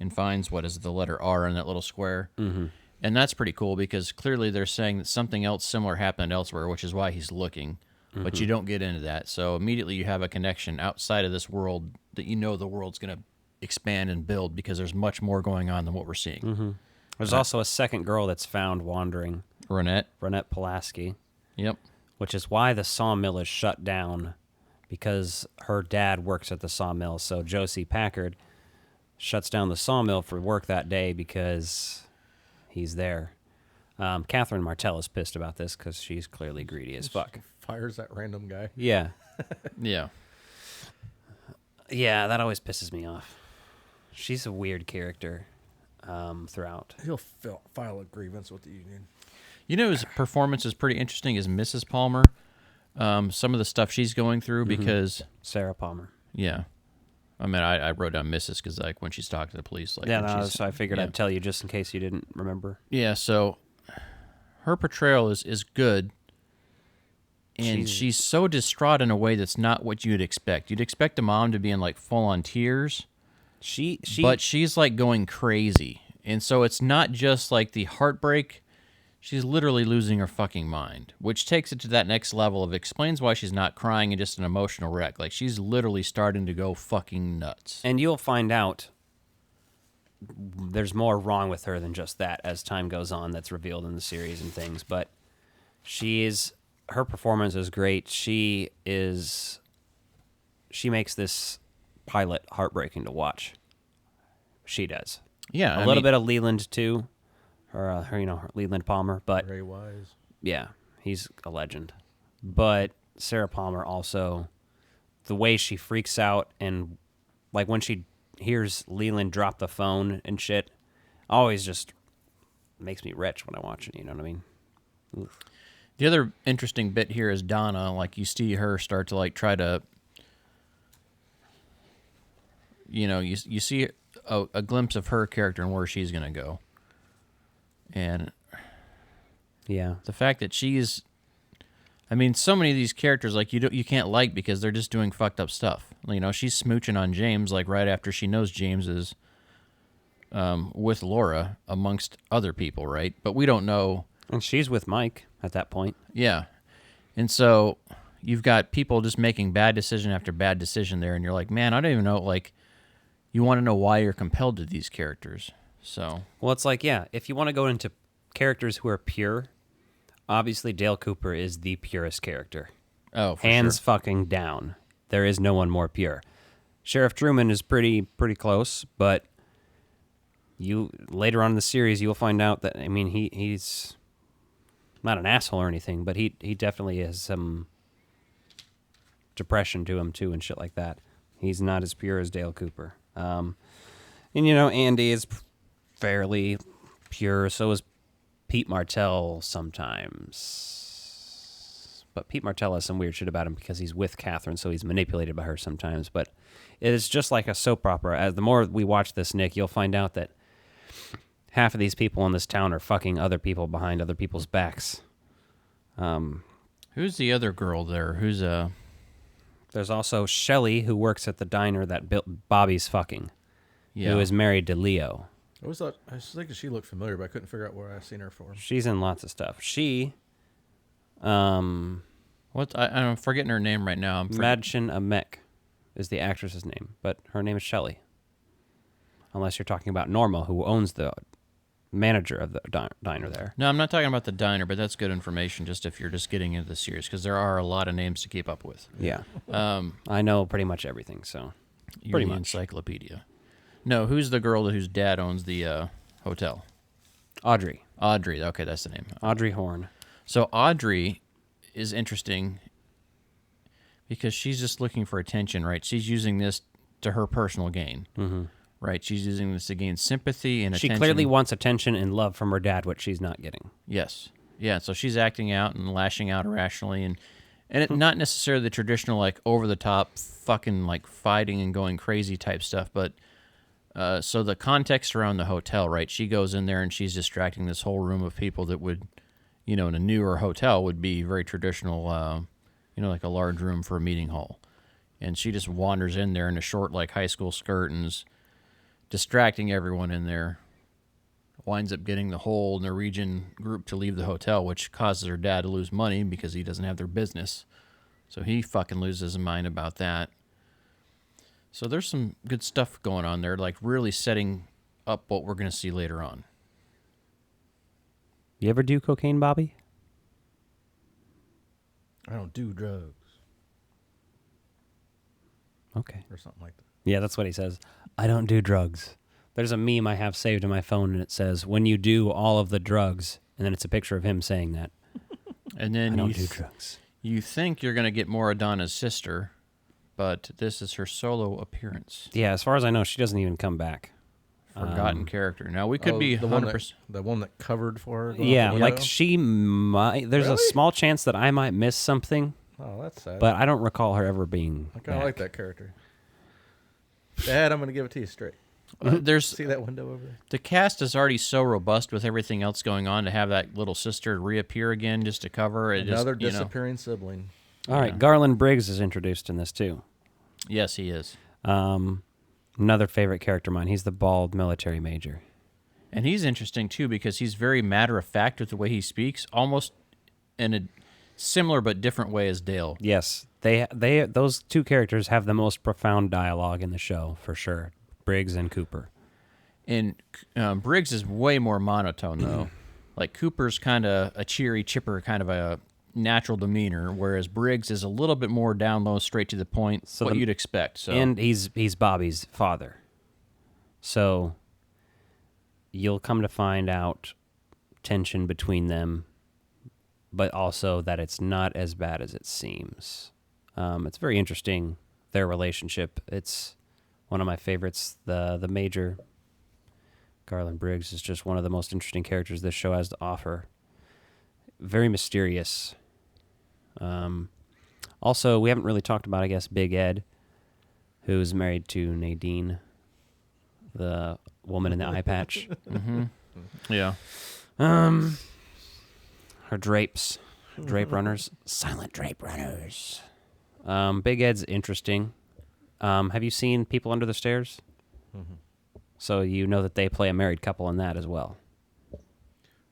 and finds, what is it, the letter R in that little square. Mm-hmm. And that's pretty cool because clearly they're saying that something else similar happened elsewhere, which is why he's looking. But you don't get into that. So immediately you have a connection outside of this world that you know the world's going to expand and build because there's much more going on than what we're seeing. There's also a second girl that's found wandering. Renette Pulaski. Yep. Which is why the sawmill is shut down, because her dad works at the sawmill. So Josie Packard shuts down the sawmill for work that day because he's there. Catherine Martell is pissed about this because she's clearly greedy as fuck. Fires that random guy. Yeah. Yeah. Yeah, that always pisses me off. She's a weird character throughout. He'll file a grievance with the union. You know, his performance is pretty interesting as Mrs. Palmer. Some of the stuff she's going through because... Sarah Palmer. Yeah. I mean, I wrote down Mrs. because like when she's talking to the police. Like, yeah, no, so I figured I'd tell you just in case you didn't remember. Yeah, so her portrayal is good. And she's so distraught in a way that's not what you'd expect. You'd expect a mom to be in like full-on tears. But she's like going crazy. And so it's not just like the heartbreak. She's literally losing her fucking mind, which takes it to that next level of explains why she's not crying and just an emotional wreck. Like she's literally starting to go fucking nuts. And you'll find out there's more wrong with her than just that as time goes on that's revealed in the series and things. But her performance is great. She makes this pilot heartbreaking to watch. She does. Yeah, a little bit of Leland too, her Leland Palmer, but Ray Wise. Yeah, he's a legend. But Sarah Palmer also, the way she freaks out and like when she hears Leland drop the phone and shit, always just makes me retch when I watch it. You know what I mean? Oof. The other interesting bit here is Donna. Like you see her start to like try to, you see a glimpse of her character and where she's gonna go, and yeah, the fact that she's, I mean, so many of these characters like you can't like because they're just doing fucked up stuff. She's smooching on James like right after she knows James is with Laura amongst other people, right? But we don't know. And she's with Mike at that point. Yeah. And so you've got people just making bad decision after bad decision there, and you're like, man, I don't even know, like, you want to know why you're compelled to these characters. So. Well, it's like, yeah, if you want to go into characters who are pure, obviously Dale Cooper is the purest character. Oh, for Hands sure. fucking down. There is no one more pure. Sheriff Truman is pretty close, but later on in the series, you'll find out that, I mean, he's not an asshole or anything, but he definitely has some depression to him too and shit like that. He's not as pure as Dale Cooper. And Andy is fairly pure. So is Pete Martell sometimes. But Pete Martell has some weird shit about him because he's with Catherine, so he's manipulated by her sometimes. But it is just like a soap opera. As the more we watch this, Nick, you'll find out that half of these people in this town are fucking other people behind other people's backs. Who's the other girl there? There's also Shelley, who works at the diner that Bobby's fucking, yeah, who is married to Leo. I was thinking she looked familiar, but I couldn't figure out where I've seen her for. She's in lots of stuff. I'm forgetting her name right now. Madchen Amek is the actress's name, but her name is Shelley. Unless you're talking about Norma, who owns the manager of the diner there. No, I'm not talking about the diner, but that's good information just if you're just getting into the series, because there are a lot of names to keep up with. Yeah. I know pretty much everything, so you're pretty the much. Encyclopedia. No, who's the girl whose dad owns the hotel? Audrey. Okay, that's the name. Audrey Horn. So Audrey is interesting because she's just looking for attention, right? She's using this to her personal gain. Mm-hmm. Right, she's using this to gain sympathy and attention. She clearly wants attention and love from her dad, which she's not getting. Yes. Yeah, so she's acting out and lashing out irrationally, and not necessarily the traditional, like, over-the-top fucking, like, fighting and going crazy type stuff, but so the context around the hotel, right, she goes in there and she's distracting this whole room of people that would, in a newer hotel would be very traditional, like a large room for a meeting hall. And she just wanders in there in a short, like, high school skirt and is distracting everyone in there. winds up getting the whole Norwegian group to leave the hotel, which causes her dad to lose money because he doesn't have their business. So he fucking loses his mind about that. So there's some good stuff going on there, like really setting up what we're going to see later on. You ever do cocaine, Bobby? I don't do drugs. Okay. Or something like that. Yeah, that's what he says. I don't do drugs. There's a meme I have saved in my phone, and it says, when you do all of the drugs, and then it's a picture of him saying that. And then I don't do drugs. You think you're going to get more of Donna's sister, but this is her solo appearance. Yeah, as far as I know, she doesn't even come back. Forgotten character. Now, we could be 100%. The one that covered for her? Yeah, like she might... There's a small chance that I might miss something. Oh, that's sad. But I don't recall her ever being I kind of like that character. Dad, I'm going to give it to you straight. See that window over there? The cast is already so robust with everything else going on to have that little sister reappear again just to cover it. Another disappearing sibling. All right, Garland Briggs is introduced in this too. Yes, he is. Another favorite character of mine. He's the bald military major. And he's interesting too because he's very matter-of-fact with the way he speaks, almost in a similar but different way as Dale. Yes, those two characters have the most profound dialogue in the show, for sure. Briggs and Cooper. And Briggs is way more monotone, though. Like, Cooper's kind of a cheery, chipper, kind of a natural demeanor, whereas Briggs is a little bit more down low, straight to the point, what you'd expect. So. And he's Bobby's father. So you'll come to find out tension between them, but also that it's not as bad as it seems. It's very interesting, their relationship. It's one of my favorites. The major, Garland Briggs, is just one of the most interesting characters this show has to offer. Very mysterious. Also, we haven't really talked about, I guess, Big Ed, who's married to Nadine, the woman in the eye patch. Mm-hmm. Yeah. Her drapes, drape runners, silent drape runners. Big Ed's interesting. Have you seen People Under the Stairs? Mm-hmm. So you know that they play a married couple in that as well.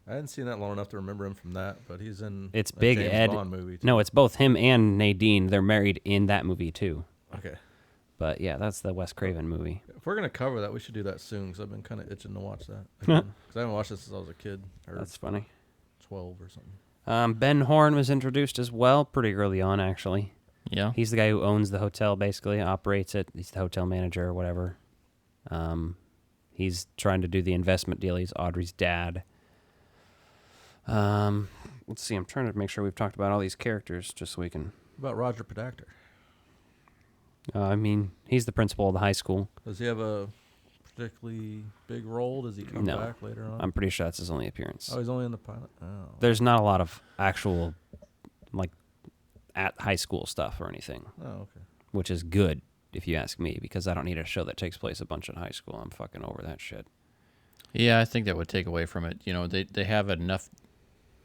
I hadn't seen that long enough to remember him from that, but he's in It's a Big James Ed. Bond movie too. No, it's both him and Nadine. They're married in that movie too. Okay. But yeah, that's the Wes Craven movie. If we're going to cover that, we should do that soon because I've been kind of itching to watch that. Because I haven't watched it since I was a kid. Or That's funny. 12 or something. Ben Horn was introduced as well pretty early on, actually. Yeah. He's the guy who owns the hotel, basically, operates it. He's the hotel manager or whatever. He's trying to do the investment deal. He's Audrey's dad. Let's see. I'm trying to make sure we've talked about all these characters just so we can... What about Roger Podacter? I mean, he's the principal of the high school. Does he have a particularly big role? Does he come back later on? I'm pretty sure that's his only appearance. Oh, he's only in the pilot? Oh. There's not a lot of actual, like, at high school stuff or anything. Oh, okay. Which is good, if you ask me, because I don't need a show that takes place a bunch in high school. I'm fucking over that shit. Yeah, I think that would take away from it. You know, they have enough...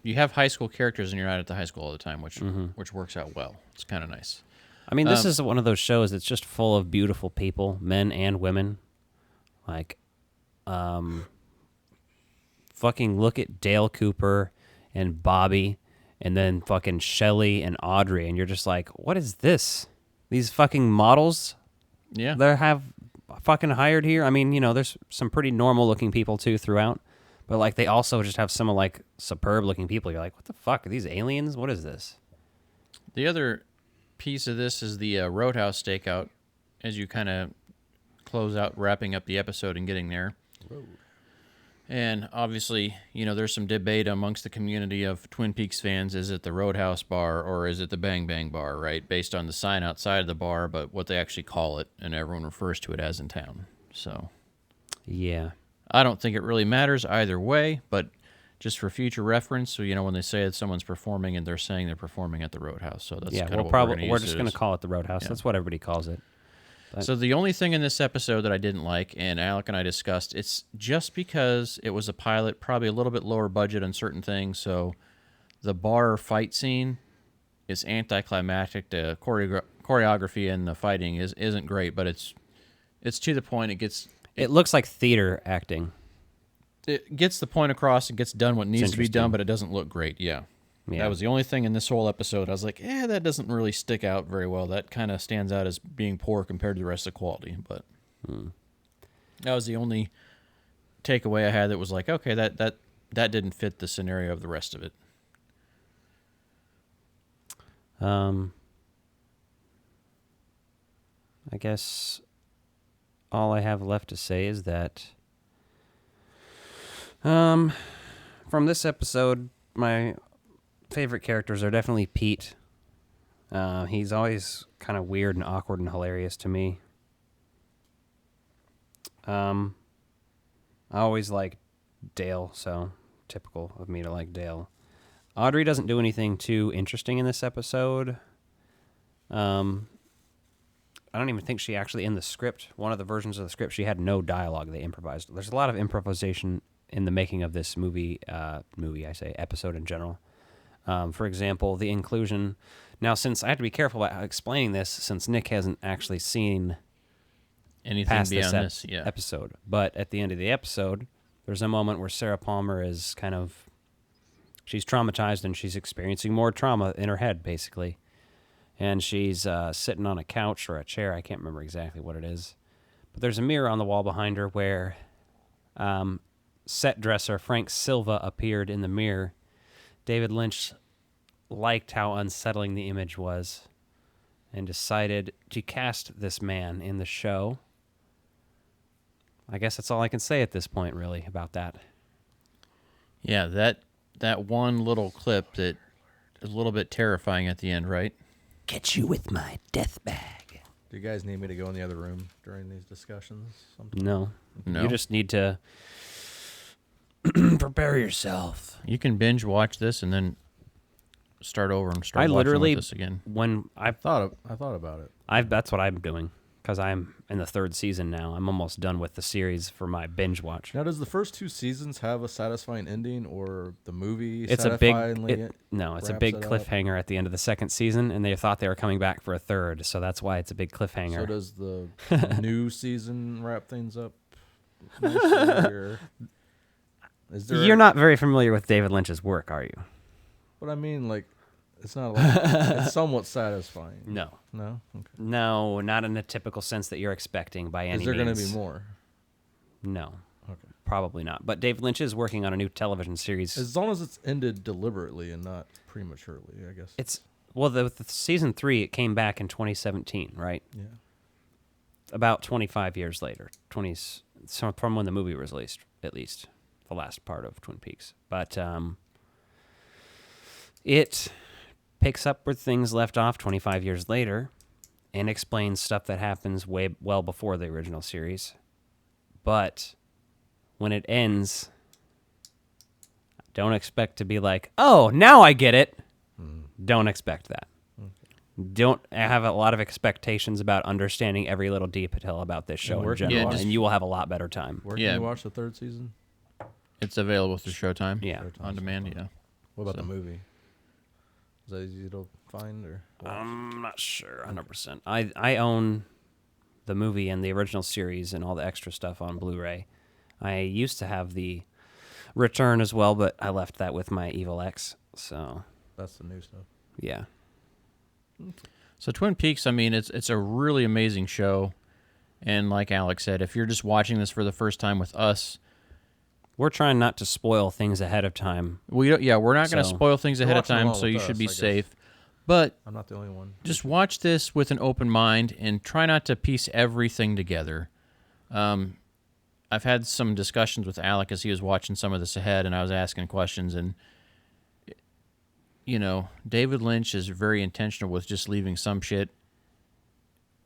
You have high school characters and you're not at the high school all the time, which works out well. It's kind of nice. I mean, this is one of those shows that's just full of beautiful people, men and women. Like, fucking look at Dale Cooper and Bobby and then fucking Shelley and Audrey, and you're just like, what is this? These fucking models? Yeah. They have fucking hired here? I mean, you know, there's some pretty normal-looking people, too, throughout. But, like, they also just have some, like, superb-looking people. You're like, what the fuck? Are these aliens? What is this? The other piece of this is the Roadhouse stakeout as you kind of close out wrapping up the episode and getting there. Road. And obviously, you know, there's some debate amongst the community of Twin Peaks fans. Is it the Roadhouse bar or is it the Bang Bang bar, right? Based on the sign outside of the bar, but what they actually call it, and everyone refers to it as in town. So, yeah. I don't think it really matters either way, but just for future reference, so you know when they say that someone's performing and they're saying they're performing at the Roadhouse, so that's kind of what we're just going to call it the Roadhouse. Yeah. That's what everybody calls it. But. So the only thing in this episode that I didn't like, and Alec and I discussed, it's just because it was a pilot, probably a little bit lower budget on certain things. So the bar fight scene is anticlimactic. The choreography and the fighting isn't great, but it's to the point. It looks like theater acting. it gets the point across and gets done what needs to be done, but it doesn't look great. Yeah. That was the only thing in this whole episode. I was like, that doesn't really stick out very well. That kind of stands out as being poor compared to the rest of the quality. But that was the only takeaway I had that was like, okay, that didn't fit the scenario of the rest of it. I guess all I have left to say is that from this episode, my favorite characters are definitely Pete. He's always kind of weird and awkward and hilarious to me. I always like Dale, so typical of me to like Dale. Audrey doesn't do anything too interesting in this episode. I don't even think she actually, in the script, one of the versions of the script, she had no dialogue. They improvised. There's a lot of improvisation in the making of this episode in general. For example, the inclusion. Now, since I have to be careful about explaining this, since Nick hasn't actually seen anything past beyond this episode. But at the end of the episode, there's a moment where Sarah Palmer is she's traumatized and she's experiencing more trauma in her head, basically. And she's sitting on a couch or a chair. I can't remember exactly what it is. But there's a mirror on the wall behind her where set dresser Frank Silva appeared in the mirror. David Lynch liked how unsettling the image was and decided to cast this man in the show. I guess that's all I can say at this point, really, about that. Yeah, that one little clip that is a little bit terrifying at the end, right? Get you with my death bag. Do you guys need me to go in the other room during these discussions? No. You just need to prepare yourself. You can binge watch this and then start over and start watching with this again. When I thought about it. That's what I'm doing because I'm in the third season now. I'm almost done with the series for my binge watch. Now, does the first 2 seasons have a satisfying ending, or the movie? It's a big cliffhanger at the end of the second season, and they thought they were coming back for a third, so that's why it's a big cliffhanger. So does the new season wrap things up nicely, You're not very familiar with David Lynch's work, are you? But I mean, like, it's not it's somewhat satisfying. No. No? Okay. No, not in the typical sense that you're expecting by any means. Is there going to be more? No. Okay. Probably not. But David Lynch is working on a new television series. As long as it's ended deliberately and not prematurely, I guess. The season 3, it came back in 2017, right? Yeah. About 25 years later. From when the movie was released, at least. The last part of Twin Peaks. But it picks up where things left off 25 years later and explains stuff that happens well before the original series. But when it ends, don't expect to be like, oh, now I get it. Don't expect that. Don't have a lot of expectations about understanding every little detail about this show in general, and you will have a lot better time. Where can you watch the third season? It's available through Showtime. Yeah. On demand, yeah. What about the movie? Is that easy to find? Or I'm not sure 100%. I own the movie and the original series and all the extra stuff on Blu-ray. I used to have the return as well, but I left that with my Evil X. So that's the new stuff. Yeah. So Twin Peaks, I mean, it's a really amazing show. And like Alex said, if you're just watching this for the first time with us, we're trying not to spoil things ahead of time. We're not going to spoil things ahead of time, so you should be safe. But I'm not the only one. Just watch this with an open mind and try not to piece everything together. I've had some discussions with Alec as he was watching some of this ahead, and I was asking questions. And, David Lynch is very intentional with just leaving some shit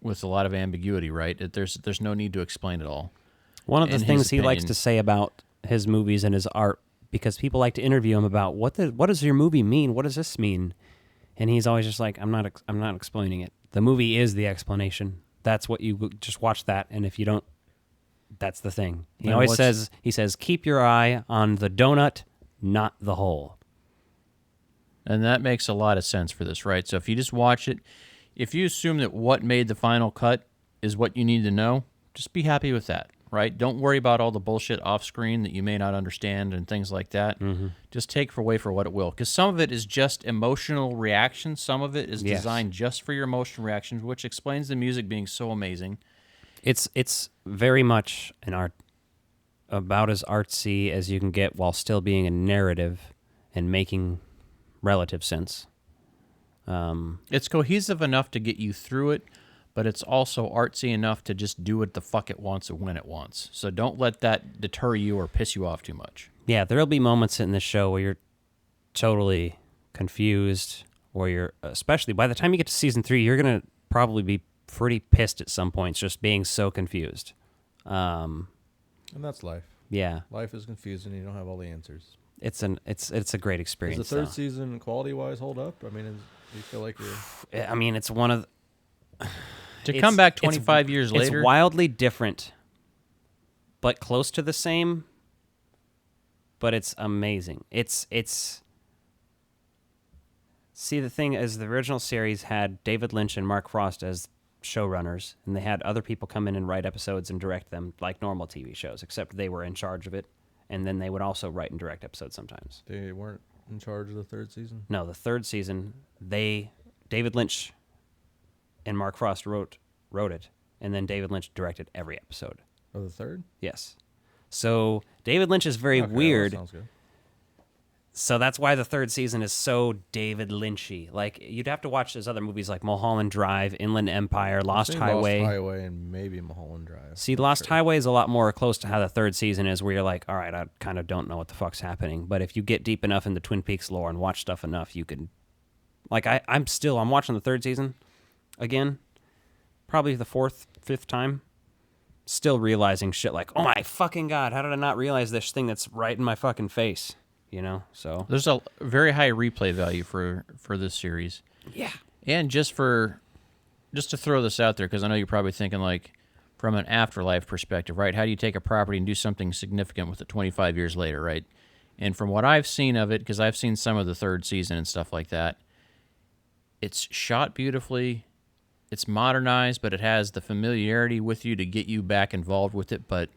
with a lot of ambiguity, right? There's no need to explain it all. One of the things he likes to say about his movies and his art, because people like to interview him about what does your movie mean? What does this mean? And he's always just like, I'm not explaining it. The movie is the explanation. That's what you just watch that, and if you don't, that's the thing. He always says keep your eye on the donut, not the hole. And that makes a lot of sense for this, right? So if you just watch it, if you assume that what made the final cut is what you need to know, just be happy with that. right? Don't worry about all the bullshit off screen that you may not understand and things like that. Just take away for what it will, because some of it is just emotional reactions. Some of it is designed just for your emotional reactions, which explains the music being so amazing. It's very much an art, about as artsy as you can get while still being a narrative and making relative sense. It's cohesive enough to get you through it, but it's also artsy enough to just do what the fuck it wants and when it wants. So don't let that deter you or piss you off too much. Yeah, there'll be moments in this show where you're totally confused, or you're, especially by the time you get to season 3, you're going to probably be pretty pissed at some points just being so confused. And that's life. Yeah. Life is confusing. You don't have all the answers. It's a great experience. Does the third season quality-wise hold up? I mean, do you feel like you're... I mean, it's one of... To come back 25 years later... It's wildly different, but close to the same, but it's amazing. It's... See, the thing is, the original series had David Lynch and Mark Frost as showrunners, and they had other people come in and write episodes and direct them like normal TV shows, except they were in charge of it, and then they would also write and direct episodes sometimes. They weren't in charge of the third season? No, the third season, David Lynch and Mark Frost wrote it, and then David Lynch directed every episode. Oh, the third? Yes. So David Lynch is very weird. That sounds good. So that's why the third season is so David Lynchy. Like, you'd have to watch his other movies like Mulholland Drive, Inland Empire, Lost Highway. Lost Highway and maybe Mulholland Drive. See, Lost Highway is a lot more close to how the third season is, where you're like, all right, I kind of don't know what the fuck's happening. But if you get deep enough in the Twin Peaks lore and watch stuff enough, you can... Like, I'm watching the third season again, probably the 4th, 5th time, still realizing shit like, oh my fucking God, how did I not realize this thing that's right in my fucking face? You know, so there's a very high replay value for this series. Yeah. And just to throw this out there, because I know you're probably thinking, like, from an afterlife perspective, right? How do you take a property and do something significant with it 25 years later, right? And from what I've seen of it, because I've seen some of the third season and stuff like that, it's shot beautifully, it's modernized, but it has the familiarity with you to get you back involved with it, but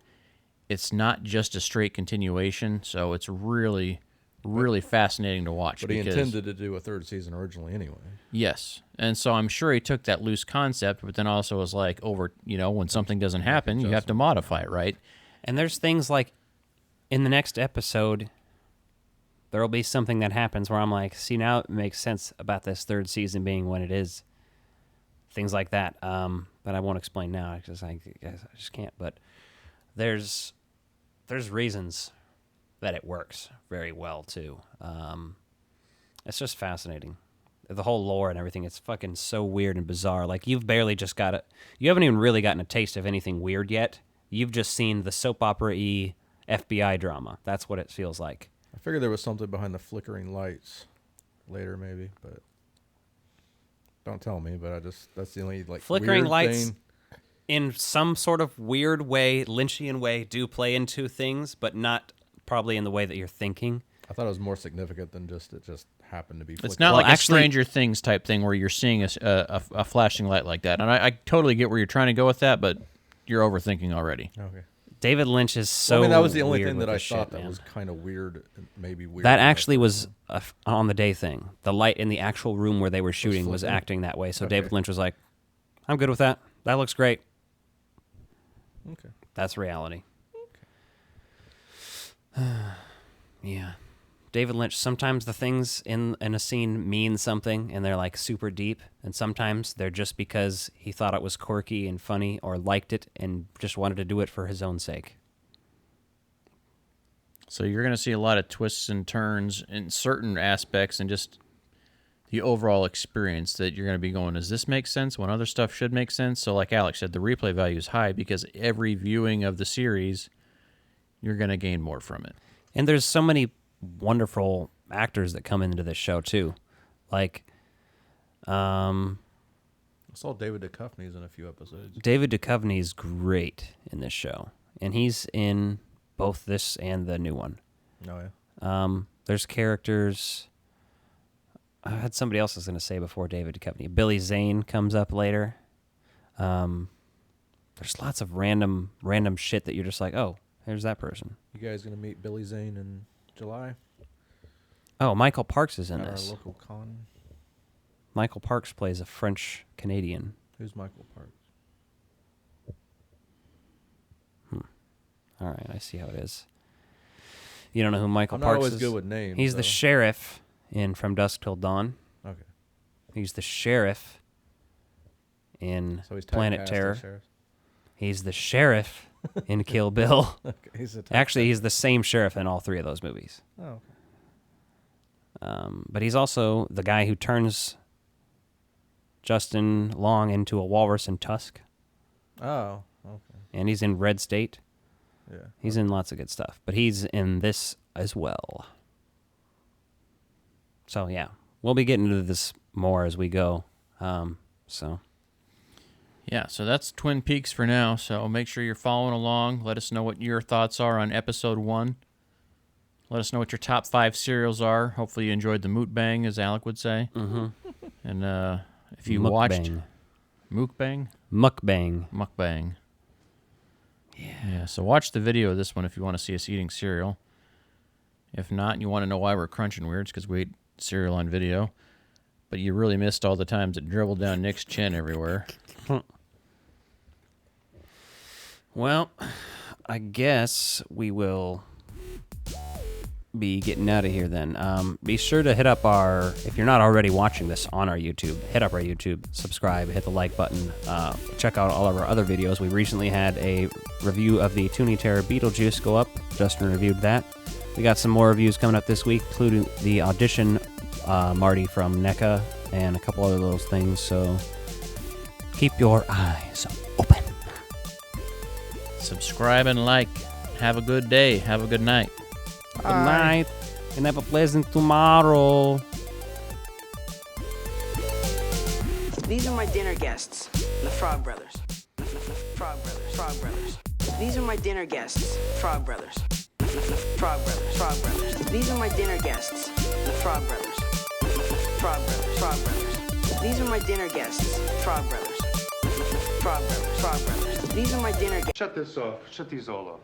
it's not just a straight continuation, so it's really, really fascinating to watch. But he intended to do a third season originally anyway. Yes, and so I'm sure he took that loose concept, but then also was like, when something doesn't happen, you have to modify it, right? And there's things like, in the next episode, there'll be something that happens where I'm like, see, now it makes sense about this third season being when it is. Things like that, but I won't explain now because I just can't. But there's reasons that it works very well too. It's just fascinating, the whole lore and everything. It's fucking so weird and bizarre. Like, you've barely just got it. You haven't even really gotten a taste of anything weird yet. You've just seen the soap opera-y FBI drama. That's what it feels like. I figured there was something behind the flickering lights later, maybe, but don't tell me. But that's the only flickering weird lights. thing. In some sort of weird way, Lynchian way, do play into things, but not probably in the way that you're thinking. I thought it was more significant than it just happened to be flickering. It's not like a Stranger Things type thing where you're seeing a flashing light like that. And I totally get where you're trying to go with that, but you're overthinking already. Okay. David Lynch is so that was the only thing that I shit, thought that man. was kind of weird, maybe weird. That actually was on the day thing. The light in the actual room where they were shooting was acting that way. So Okay. David Lynch was like, I'm good with that. That looks great. Okay. That's reality. Yeah. David Lynch, sometimes the things in a scene mean something and they're like super deep, and sometimes they're just because he thought it was quirky and funny or liked it and just wanted to do it for his own sake. So you're going to see a lot of twists and turns in certain aspects and just the overall experience that you're going to be going, does this make sense when other stuff should make sense? So like Alex said, the replay value is high because every viewing of the series, you're going to gain more from it. And there's so many wonderful actors that come into this show too. Like, I saw David Duchovny's in a few episodes. David Duchovny's great in this show, and he's in both this and the new one. Oh yeah. There's characters. I had somebody else I was going to say before David Duchovny. Billy Zane comes up later. There's There's lots of random shit that you're just like, oh, there's that person. You guys gonna meet Billy Zane in July? Oh, Michael Parks is in At this. our local con. Michael Parks plays a French Canadian. Who's Michael Parks? All right, I see how it is. You don't know who Michael I'm not Parks always is? good with names, He's the so. sheriff in From Dusk Till Dawn. Okay. He's the sheriff in So he's Planet typecast as Terror. sheriff? He's the sheriff in Kill Bill. Okay, he's a Actually, he's the same sheriff in all three of those movies. Oh, okay. But he's also the guy who turns Justin Long into a walrus in Tusk. Oh, okay. And he's in Red State. Yeah. He's in lots of good stuff. But he's in this as well. So, yeah. We'll be getting into this more as we go. So... Yeah, so that's Twin Peaks for now, so make sure you're following along. Let us know what your thoughts are on Episode 1. Let us know what your top 5 serials are. Hopefully you enjoyed the mukbang, as Alec would say. Mm-hmm. And if you watched... Mukbang? Mukbang. Mukbang. Yeah, so watch the video of this one if you want to see us eating cereal. If not, you want to know why we're crunching weird, it's because we ate cereal on video. But you really missed all the times it dribbled down Nick's chin everywhere. Well, I guess we will be getting out of here then. Be sure to hit up if you're not already watching this on our YouTube, hit up our YouTube, subscribe, hit the like button, check out all of our other videos. We recently had a review of the Toonie Terror Beetlejuice go up. Justin reviewed that. We got some more reviews coming up this week, including the audition Marty from NECA and a couple other little things, so keep your eyes open. Subscribe and like. Have a good day. Have a good night. Good night, and have a pleasant tomorrow. These are my dinner guests, the Frog Brothers. Frog Brothers, Frog Brothers. These are my dinner guests, Frog Brothers. Frog Brothers, Frog Brothers. These are my dinner guests, the Frog Brothers. Frog Brothers, Frog Brothers. These are my dinner guests, Frog Brothers. Frog Brothers, Frog Brothers. These are my dinner guests. Shut this off. Shut these all off.